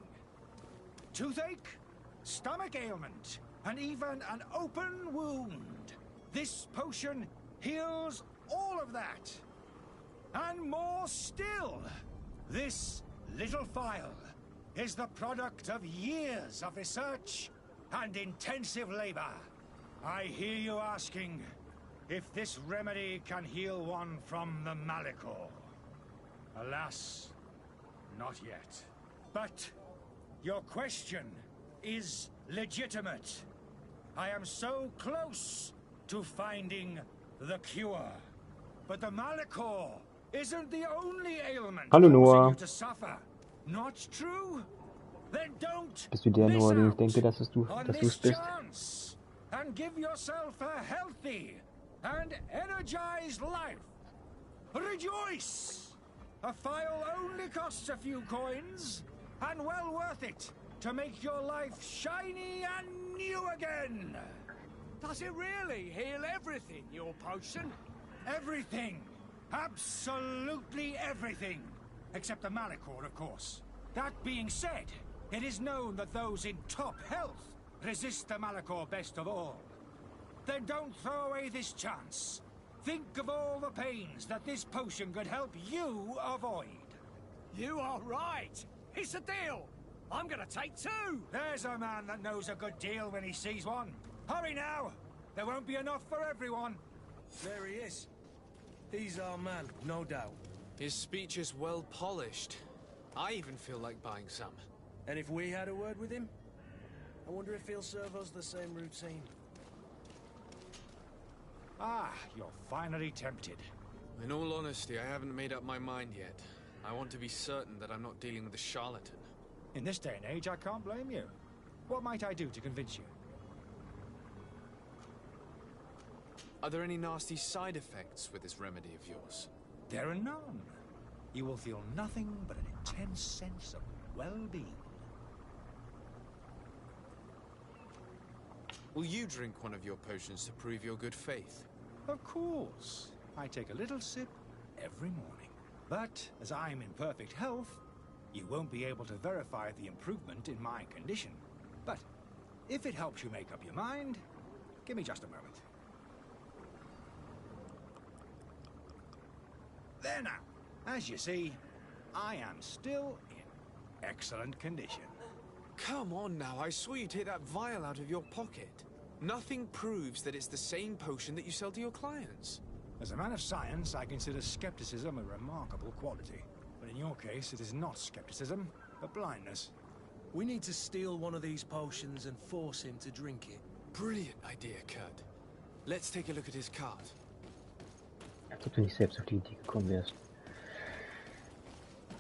B: Toothache, stomach ailment, and even an open wound. This potion heals all of that. And more still. This little phial is the product of years of research and intensive labor. I hear you asking if this remedy can heal one from the Malachor. Alas, not yet. But your question is legitimate. I am so close to finding the cure. But the Malachor isn't the only ailment causing you to suffer. Not true? Then don't
A: Bist du der
B: miss
A: Noah, den ich
B: out
A: denke, dass du
B: on
A: es
B: this
A: bist?
B: chance and give yourself a healthy and energized life. Rejoice! A phial only costs a few coins, and well worth it to make your life shiny and new again.
H: Does it really heal everything, your potion?
B: Everything. Absolutely everything. Except the Malachor, of course. That being said, it is known that those in top health resist the Malachor best of all. Then don't throw away this chance. Think of all the pains that this potion could help you avoid.
H: You are right. It's a deal. I'm gonna take two.
B: There's a man that knows a good deal when he sees one. Hurry now. There won't be enough for everyone.
E: There he is. He's our man, no doubt.
C: His speech is well polished. I even feel like buying some.
E: And if we had a word with him? I wonder if he'll serve us the same routine.
B: Ah, you're finally tempted.
C: In all honesty, I haven't made up my mind yet. I want to be certain that I'm not dealing with a charlatan.
B: In this day and age, I can't blame you. What might I do to convince you?
C: Are there any nasty side effects with this remedy of yours?
B: There are none. You will feel nothing but an intense sense of well-being.
C: Will you drink one of your potions to prove your good faith?
B: Of course. I take a little sip every morning. But as I'm in perfect health, you won't be able to verify the improvement in my condition. But if it helps you make up your mind, give me just a moment. There now. As you see, I am still in
E: excellent condition.
C: Come on now, I saw you take that vial out of your pocket. Nothing proves that it's the same potion that you sell to your clients.
E: As a man of science, I consider skepticism a remarkable quality. But in your case, it is not skepticism, but blindness. We need to steal one of these potions and force him to drink it.
C: Brilliant idea, Kurt. Let's take a look at his cart.
A: Als ob du nicht selbst auf die Idee gekommen wärst.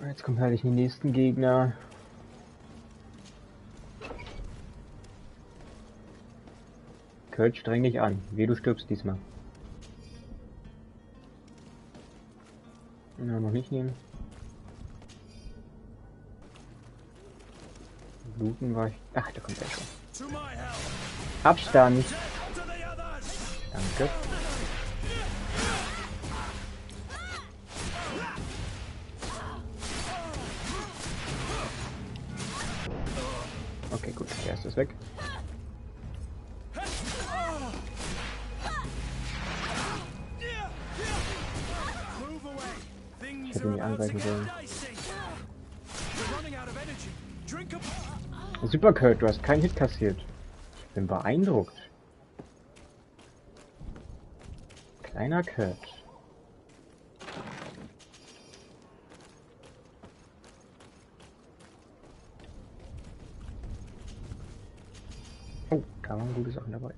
A: Jetzt kommen halt die nächsten Gegner. Kurt, streng dich an. Wie du stirbst diesmal. Na, noch nicht nehmen. Bluten war ich... Ach, da kommt er schon. Abstand! Danke. Okay, gut, der erste ist weg. Ich hätte ihn nicht angreifen sollen. Super, Kurt, du hast keinen Hit kassiert. Ich bin beeindruckt. Kleiner Kurt. Oh, da waren gute Sachen dabei.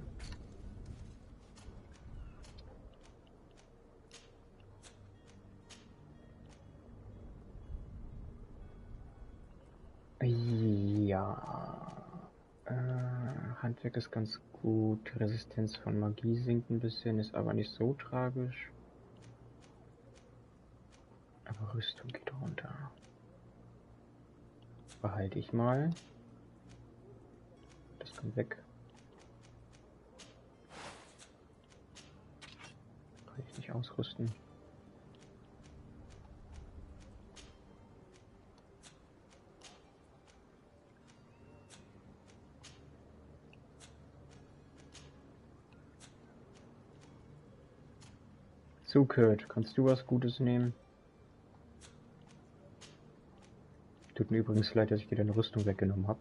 A: Ja, Handwerk ist ganz gut. Resistenz von Magie sinkt ein bisschen, ist aber nicht so tragisch. Aber Rüstung geht runter. Behalte ich mal. Das kommt weg. Kann ich nicht ausrüsten. So, Kurt, kannst du was Gutes nehmen? Tut mir übrigens leid, dass ich dir deine Rüstung weggenommen habe.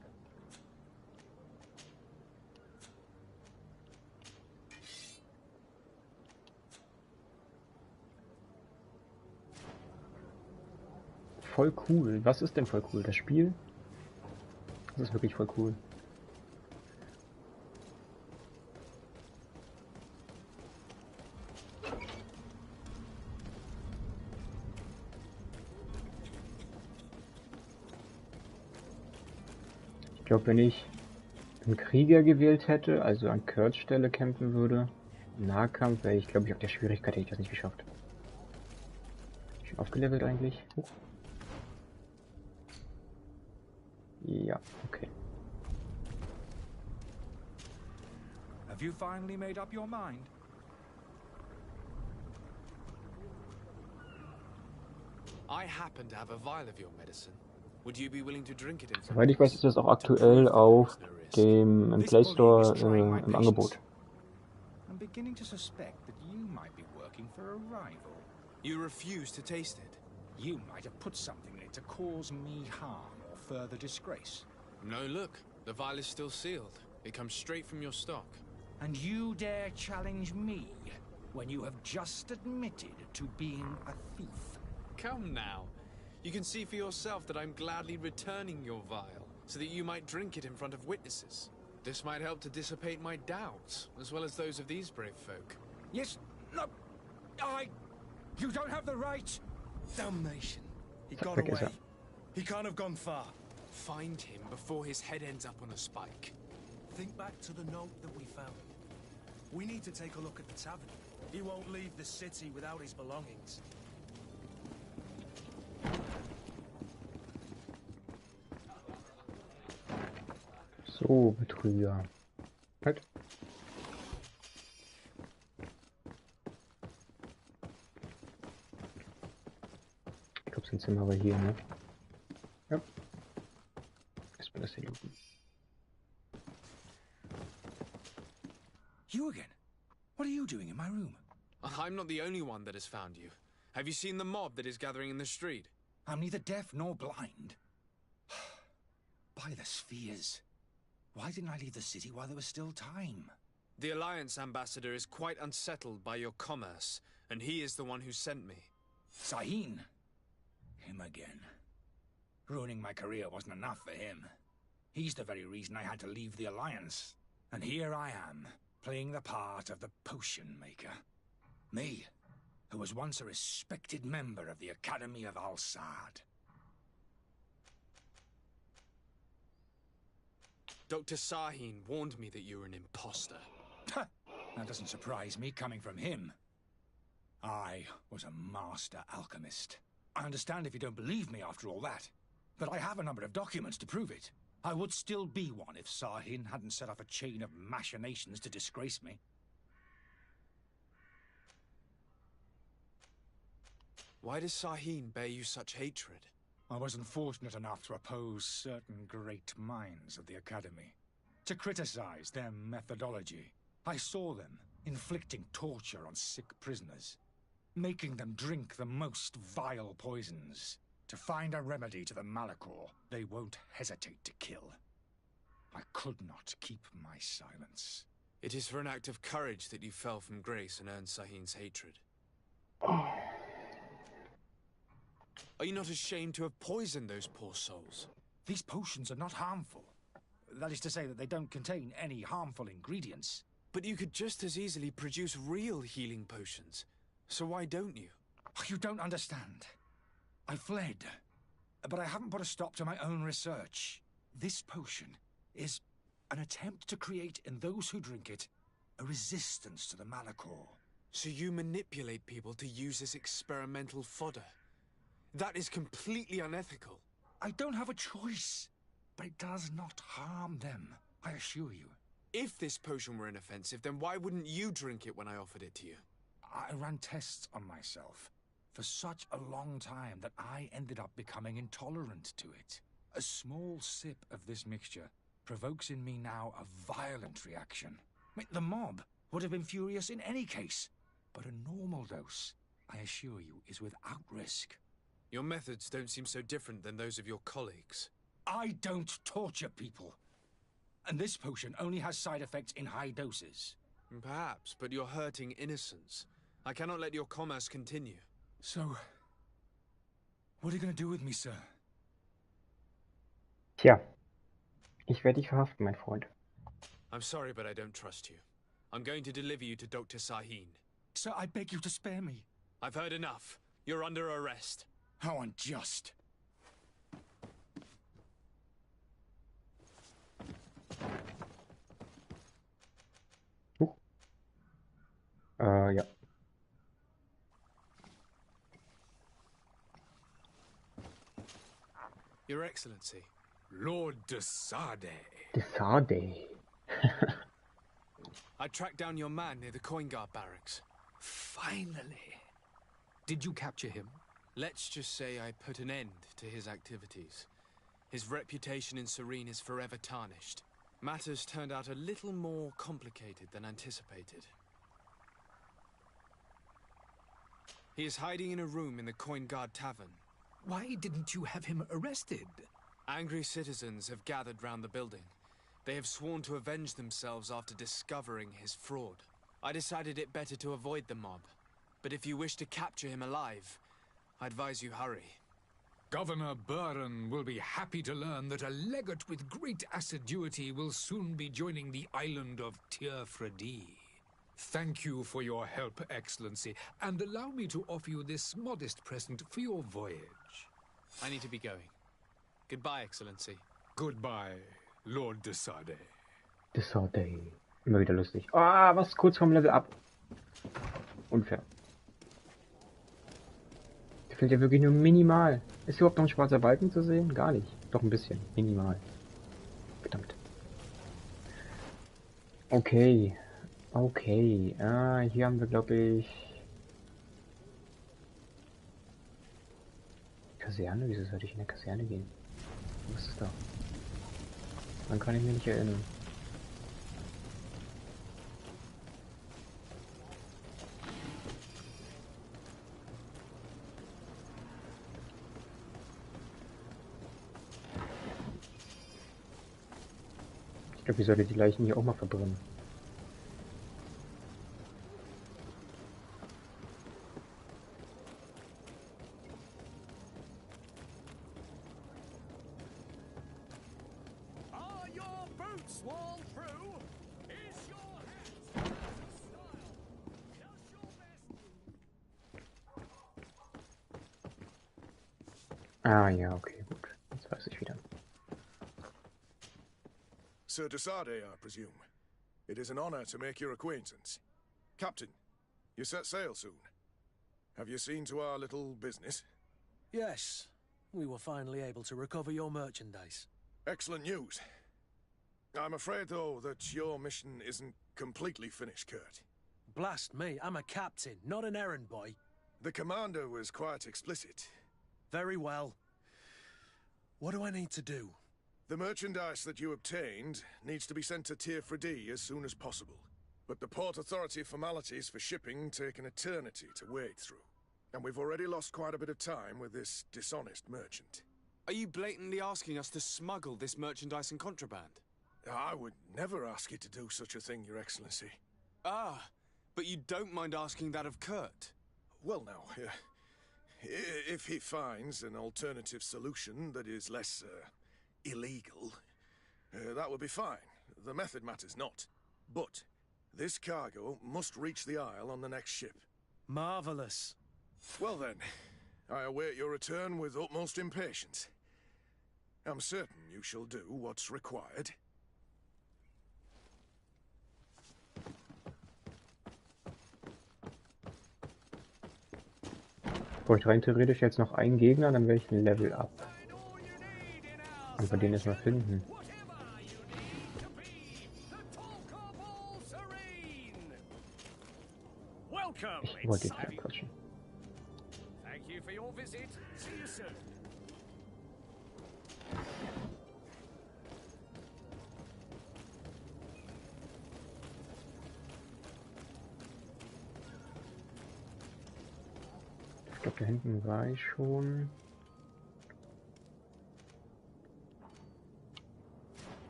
A: Voll cool. Was ist denn voll cool? Das Spiel? Das ist wirklich voll cool. Ich glaube, wenn ich einen Krieger gewählt hätte, also an Kurts Stelle kämpfen würde, im Nahkampf, wäre ich, glaube ich, auf der Schwierigkeit hätte ich das nicht geschafft. Schon aufgelevelt eigentlich? Huch. Ja, okay.
E: Have you finally made up your mind?
C: I happen to have a vial of your medicine. Would you be willing to drink it in?
A: Soweit ich weiß, ist das auch aktuell auf dem im Play Store im Angebot.
E: I'm beginning to suspect that you might be working for a rival.
C: You refuse to taste it.
E: You might have put something in it to cause me harm or further disgrace.
C: No, look. The vial is still sealed. It comes straight from your stock.
E: And you dare challenge me when you have just admitted to being a thief?
C: Come now. You can see for yourself that I'm gladly returning your vial, so that you might drink it in front of witnesses. This might help to dissipate my doubts, as well as those of these brave folk.
E: Yes, no, you don't have the right. Damnation. He got away. He can't have gone far.
C: Find him before his head ends up on a spike.
E: Think back to the note that we found. We need to take a look at the tavern. He won't leave the city without his belongings.
A: So, Betrüger. Halt. Ich glaube, sein Zimmer war hier, ne? Ja. Erstmal das hier looten.
E: You again? What are you doing in my room?
C: I'm not the only one that has found you. Have you seen the mob that is gathering in the street?
E: I'm neither deaf nor blind.
K: By the spheres. Why didn't I leave the city while there was still time?
C: The Alliance ambassador is quite unsettled by your commerce, and he is the one who sent me.
K: Sahin? Him again. Ruining my career wasn't enough for him. He's the very reason I had to leave the Alliance. And here I am, playing the part of the potion maker. Me, who was once a respected member of the Academy of Al-Sad.
C: Dr. Sahin warned me that you were an imposter.
K: That doesn't surprise me, coming from him. I was a master alchemist. I understand if you don't believe me after all that, but I have a number of documents to prove it. I would still be one if Sahin hadn't set off a chain of machinations to disgrace me.
C: Why does Sahin bear you such hatred?
K: I wasn't fortunate enough to oppose certain great minds of the Academy, to criticize their methodology. I saw them inflicting torture on sick prisoners, making them drink the most vile poisons. To find a remedy to the Malachor, they won't hesitate to kill. I could not keep my silence.
C: It is for an act of courage that you fell from grace and earned Sahin's hatred. Are you not ashamed to have poisoned those poor souls?
K: These potions are not harmful. That is to say that they don't contain any harmful ingredients.
C: But you could just as easily produce real healing potions. So why don't you?
K: You don't understand. I fled, but I haven't put a stop to my own research. This potion is an attempt to create in those who drink it a resistance to the Malachor.
C: So you manipulate people to use as experimental fodder? That is completely unethical.
K: I don't have a choice, but it does not harm them, I assure you.
C: If this potion were inoffensive, then why wouldn't you drink it when I offered it to you?
K: I ran tests on myself for such a long time that I ended up becoming intolerant to it. A small sip of this mixture provokes in me now a violent reaction. The mob would have been furious in any case, but a normal dose, I assure you, is without risk.
C: Your methods don't seem so different than those of your colleagues.
K: I don't torture people. And this potion only has side effects in high doses.
C: Perhaps, but you're hurting innocents. I cannot let your commerce continue.
K: So, what are you going to do with me, sir?
A: Tja, ich werde dich verhaften, mein Freund.
C: I'm sorry, but I don't trust you. I'm going to deliver you to Dr. Sahin.
K: Sir, I beg you to spare me.
C: I've heard enough. You're under arrest.
K: How unjust.
A: Ja.
C: Your Excellency.
I: Lord de Sade.
A: De Sade.
C: I tracked down your man near the Coin Guard barracks.
I: Finally. Did you capture him?
C: Let's just say I put an end to his activities. His reputation in Serene is forever tarnished. Matters turned out a little more complicated than anticipated. He is hiding in a room in the Coin Guard Tavern.
I: Why didn't you have him arrested?
C: Angry citizens have gathered round the building. They have sworn to avenge themselves after discovering his fraud. I decided it better to avoid the mob. But if you wish to capture him alive, I advise you hurry.
I: Governor Buren will be happy to learn that a legate with great assiduity will soon be joining the island of Tir-Fredi. Thank you for your help, Excellency, and allow me to offer you this modest present for your voyage.
C: I need to be going. Goodbye, Excellency.
I: Goodbye, Lord de Sade.
A: De Sade. Immer wieder lustig. Ah, was kurz vorm Level up. Unfair. Der fehlt ja wirklich nur minimal. Ist überhaupt noch ein schwarzer Balken zu sehen? Gar nicht. Doch ein bisschen. Minimal. Verdammt. Okay. Okay. Hier haben wir, glaube ich... Kaserne? Wieso sollte ich in der Kaserne gehen? Was ist da? Dann kann ich mich nicht erinnern. Ich glaube, ich sollte die Leichen hier auch mal verbrennen.
H: Are your boots worn through? Is your hat style? Does your best...
A: Ah ja, okay, gut. Jetzt weiß ich wieder.
L: Sir Desade, I presume. It is an honor to make your acquaintance. Captain, you set sail soon. Have you seen to our little business?
E: Yes, we were finally able to recover your merchandise.
L: Excellent news. I'm afraid, though, that your mission isn't completely finished, Kurt.
E: Blast me, I'm a captain, not an errand boy.
L: The commander was quite explicit.
E: Very well. What do I need to do?
L: The merchandise that you obtained needs to be sent to Tier 4D as soon as possible. But the Port Authority formalities for shipping take an eternity to wade through. And we've already lost quite a bit of time with this dishonest merchant.
C: Are you blatantly asking us to smuggle this merchandise and contraband?
L: I would never ask you to do such a thing, Your Excellency.
C: Ah, but you don't mind asking that of Kurt?
L: Well, now, if he finds an alternative solution that is less, illegal, that would be fine. The method matters not. But this cargo must reach the Isle on the next ship.
E: Marvelous.
L: Well then, I await your return with utmost impatience. I'm certain you shall do what's required.
A: Bräuchte rein theoretisch jetzt noch einen Gegner, dann wäre ich ein Level up. Aber den erstmal finden. Ich wollte jetzt nicht quatschen.
H: Thank you for your visit. See you soon.
A: Ich glaube, da hinten war ich schon.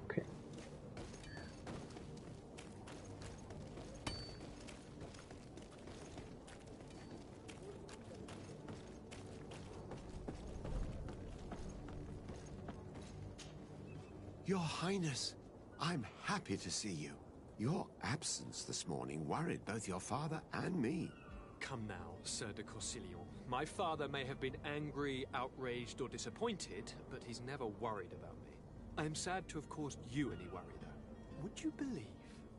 A: Okay.
D: Your Highness, I'm happy to see you. Your absence this morning worried both your father and me.
G: Come now, Sir de Corsilion. My father may have been angry, outraged, or disappointed, but he's never worried about me. I am sad to have caused you any worry, though. Would you believe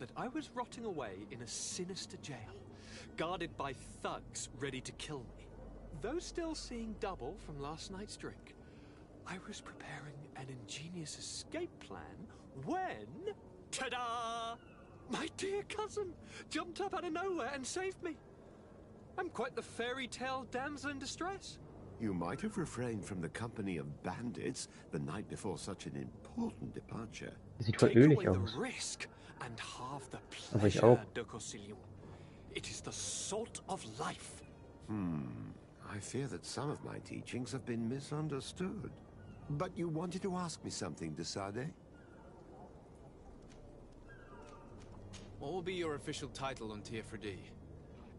G: that I was rotting away in a sinister jail, guarded by thugs ready to kill me? Though still seeing double from last night's drink, I was preparing an ingenious escape plan when... Ta-da! My dear cousin jumped up out of nowhere and saved me. I'm quite the fairy tale damsel in distress.
D: You might have refrained from the company of bandits the night before such an important departure.
A: Sieht voll ölig aus.
G: The risk and half the
A: Aber ich
G: pleasure,
A: auch.
G: de Corsilion. It is the salt of life.
D: I fear that some of my teachings have been misunderstood. But you wanted to ask me something, Desade?
C: What will be your official title on Tier 4D?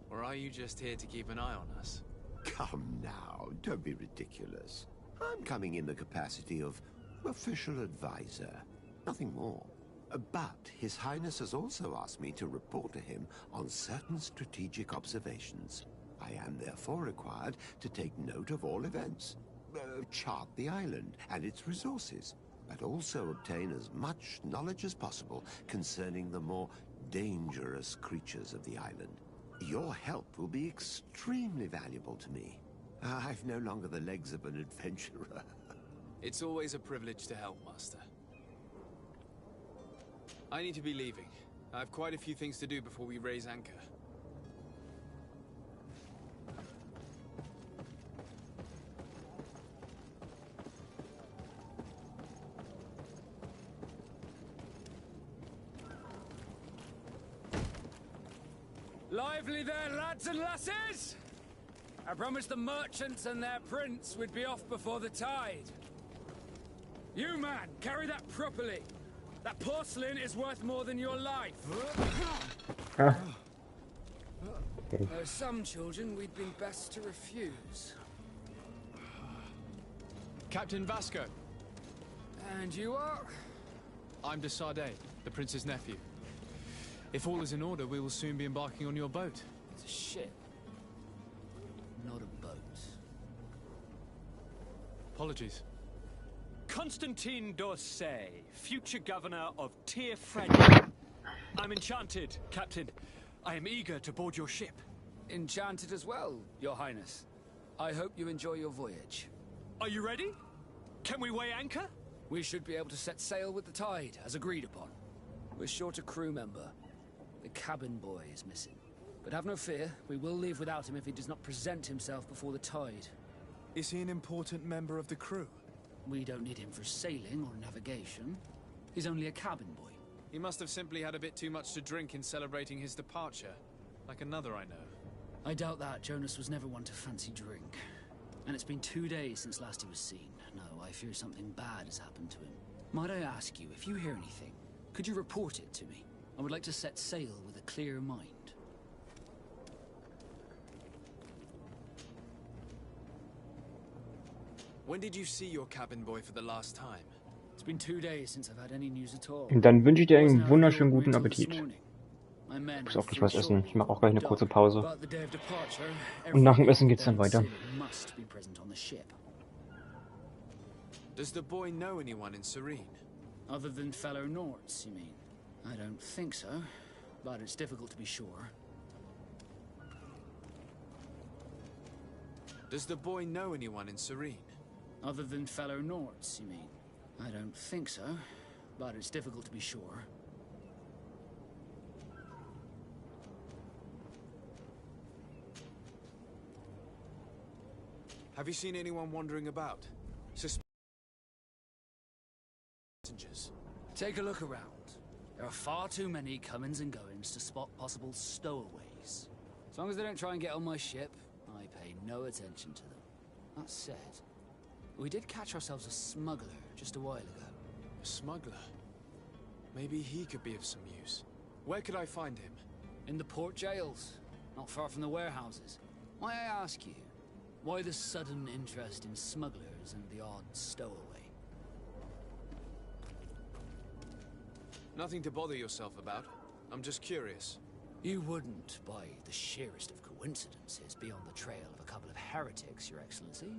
C: Or are you just here to keep an eye on us?
D: Come now, don't be ridiculous. I'm coming in the capacity of official advisor, nothing more. But His Highness has also asked me to report to him on certain strategic observations. I am therefore required to take note of all events, chart the island and its resources, but also obtain as much knowledge as possible concerning the more dangerous creatures of the island. Your help will be extremely valuable to me. I've no longer the legs of an adventurer.
C: It's always a privilege to help, Master. I need to be leaving. I have quite a few things to do before we raise anchor.
M: Lively there, lads and lasses! I promised the merchants and their prince we'd be off before the tide. You, man, carry that properly. That porcelain is worth more than your life.
A: Ah. Okay.
M: There are some children we'd been best to refuse.
C: Captain Vasco.
M: And you are?
C: I'm de Sardet, the prince's nephew. If all is in order, we will soon be embarking on your boat.
M: It's a ship, not a boat.
C: Apologies.
G: Constantine d'Orsay, future governor of Tir-Freddy. I'm enchanted, Captain. I am eager to board your ship.
M: Enchanted as well, Your Highness. I hope you enjoy your voyage.
G: Are you ready? Can we weigh anchor?
M: We should be able to set sail with the tide, as agreed upon. We're short a crew member. The cabin boy is missing. But have no fear, we will leave without him if he does not present himself before the tide.
C: Is he an important member of the crew?
M: We don't need him for sailing or navigation. He's only a cabin boy.
C: He must have simply had a bit too much to drink in celebrating his departure. Like another I know.
M: I doubt that. Jonas was never one to fancy drink. And it's been 2 days since last he was seen. No, I fear something bad has happened to him. Might I ask you, if you hear anything, could you report it to me? I would like to set sail with a clear mind.
C: When did you see your cabin boy for the last time?
M: It's been 2 days since I've had any news at all.
A: Und dann wünsche ich dir einen wunderschönen guten Appetit. Ich muss auch gleich was essen. Ich mache auch gleich eine kurze Pause. Und nach dem Essen geht's dann weiter.
C: Does the boy know anyone in Serene?
M: Other than fellow Norts, you mean? I don't think so, but it's difficult to be sure.
C: Does the boy know anyone in Serene?
M: Other than fellow Norts, you mean? I don't think so, but it's difficult to be sure.
C: Have you seen anyone wandering about? Passengers.
M: Take a look around. There are far too many comings and goings to spot possible stowaways. As long as they don't try and get on my ship, I pay no attention to them. That said, we did catch ourselves a smuggler just a while ago.
C: A smuggler? Maybe he could be of some use. Where could I find him?
M: In the port jails, not far from the warehouses. May I ask you, why the sudden interest in smugglers and the odd stowaway?
C: Nothing to bother yourself about. I'm just curious.
M: You wouldn't, by the sheerest of coincidences, be on the trail of a couple of heretics, Your Excellency.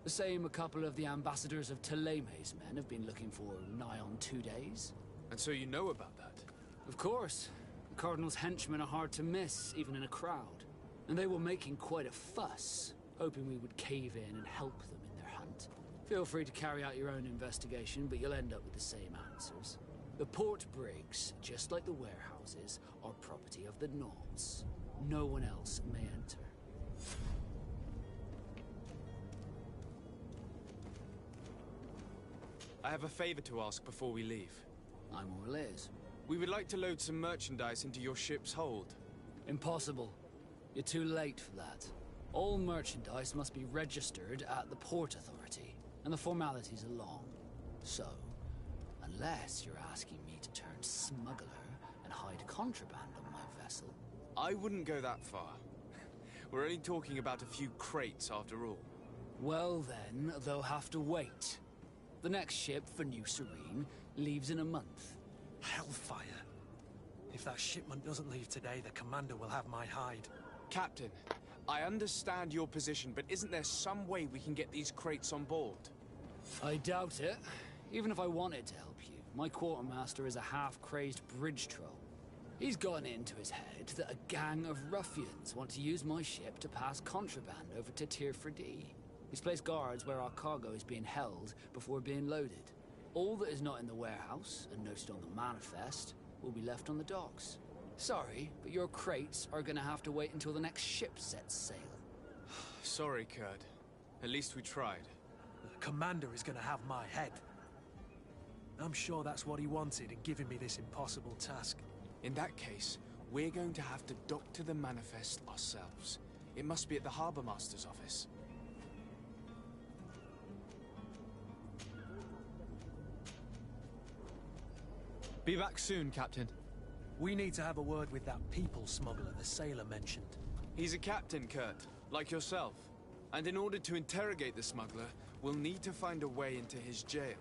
M: The same a couple of the ambassadors of Ptolemy's men have been looking for nigh on 2 days.
C: And so you know about that?
M: Of course. The Cardinal's henchmen are hard to miss, even in a crowd. And they were making quite a fuss, hoping we would cave in and help them in their hunt. Feel free to carry out your own investigation, but you'll end up with the same answers. The port brigs, just like the warehouses, are property of the Norts. No one else may enter.
C: I have a favor to ask before we leave.
M: I'm all ears.
C: We would like to load some merchandise into your ship's hold.
M: Impossible. You're too late for that. All merchandise must be registered at the Port Authority, and the formalities are long. So, unless you're asking me to turn smuggler and hide contraband on my vessel...
C: I wouldn't go that far. We're only talking about a few crates after all.
M: Well then, they'll have to wait. The next ship for New Serene leaves in a month.
E: Hellfire. If that shipment doesn't leave today, the commander will have my hide.
C: Captain, I understand your position, but isn't there some way we can get these crates on board?
M: I doubt it. Even if I wanted to help you, my quartermaster is a half-crazed bridge troll. He's gotten into his head that a gang of ruffians want to use my ship to pass contraband over to Tir-Freddy. He's placed guards where our cargo is being held before being loaded. All that is not in the warehouse, and noted on the manifest, will be left on the docks. Sorry, but your crates are gonna have to wait until the next ship sets sail.
C: Sorry, Kurt. At least we tried.
E: The commander is gonna have my head. I'm sure that's what he wanted in giving me this impossible task.
C: In that case, we're going to have to doctor the manifest ourselves. It must be at the Harbour Master's office. Be back soon, Captain.
E: We need to have a word with that people smuggler the sailor mentioned.
C: He's a captain, Kurt, like yourself. And in order to interrogate the smuggler, we'll need to find a way into his jail.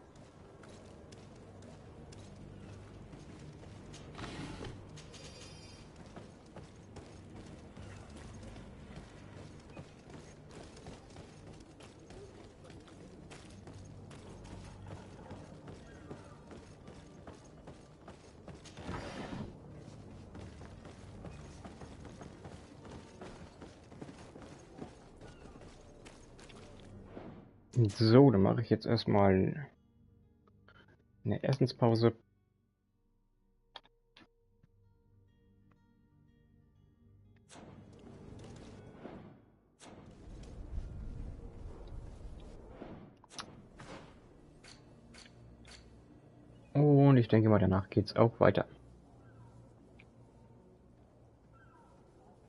A: So, dann mache ich jetzt erstmal eine Essenspause. Und ich denke mal, danach geht's auch weiter.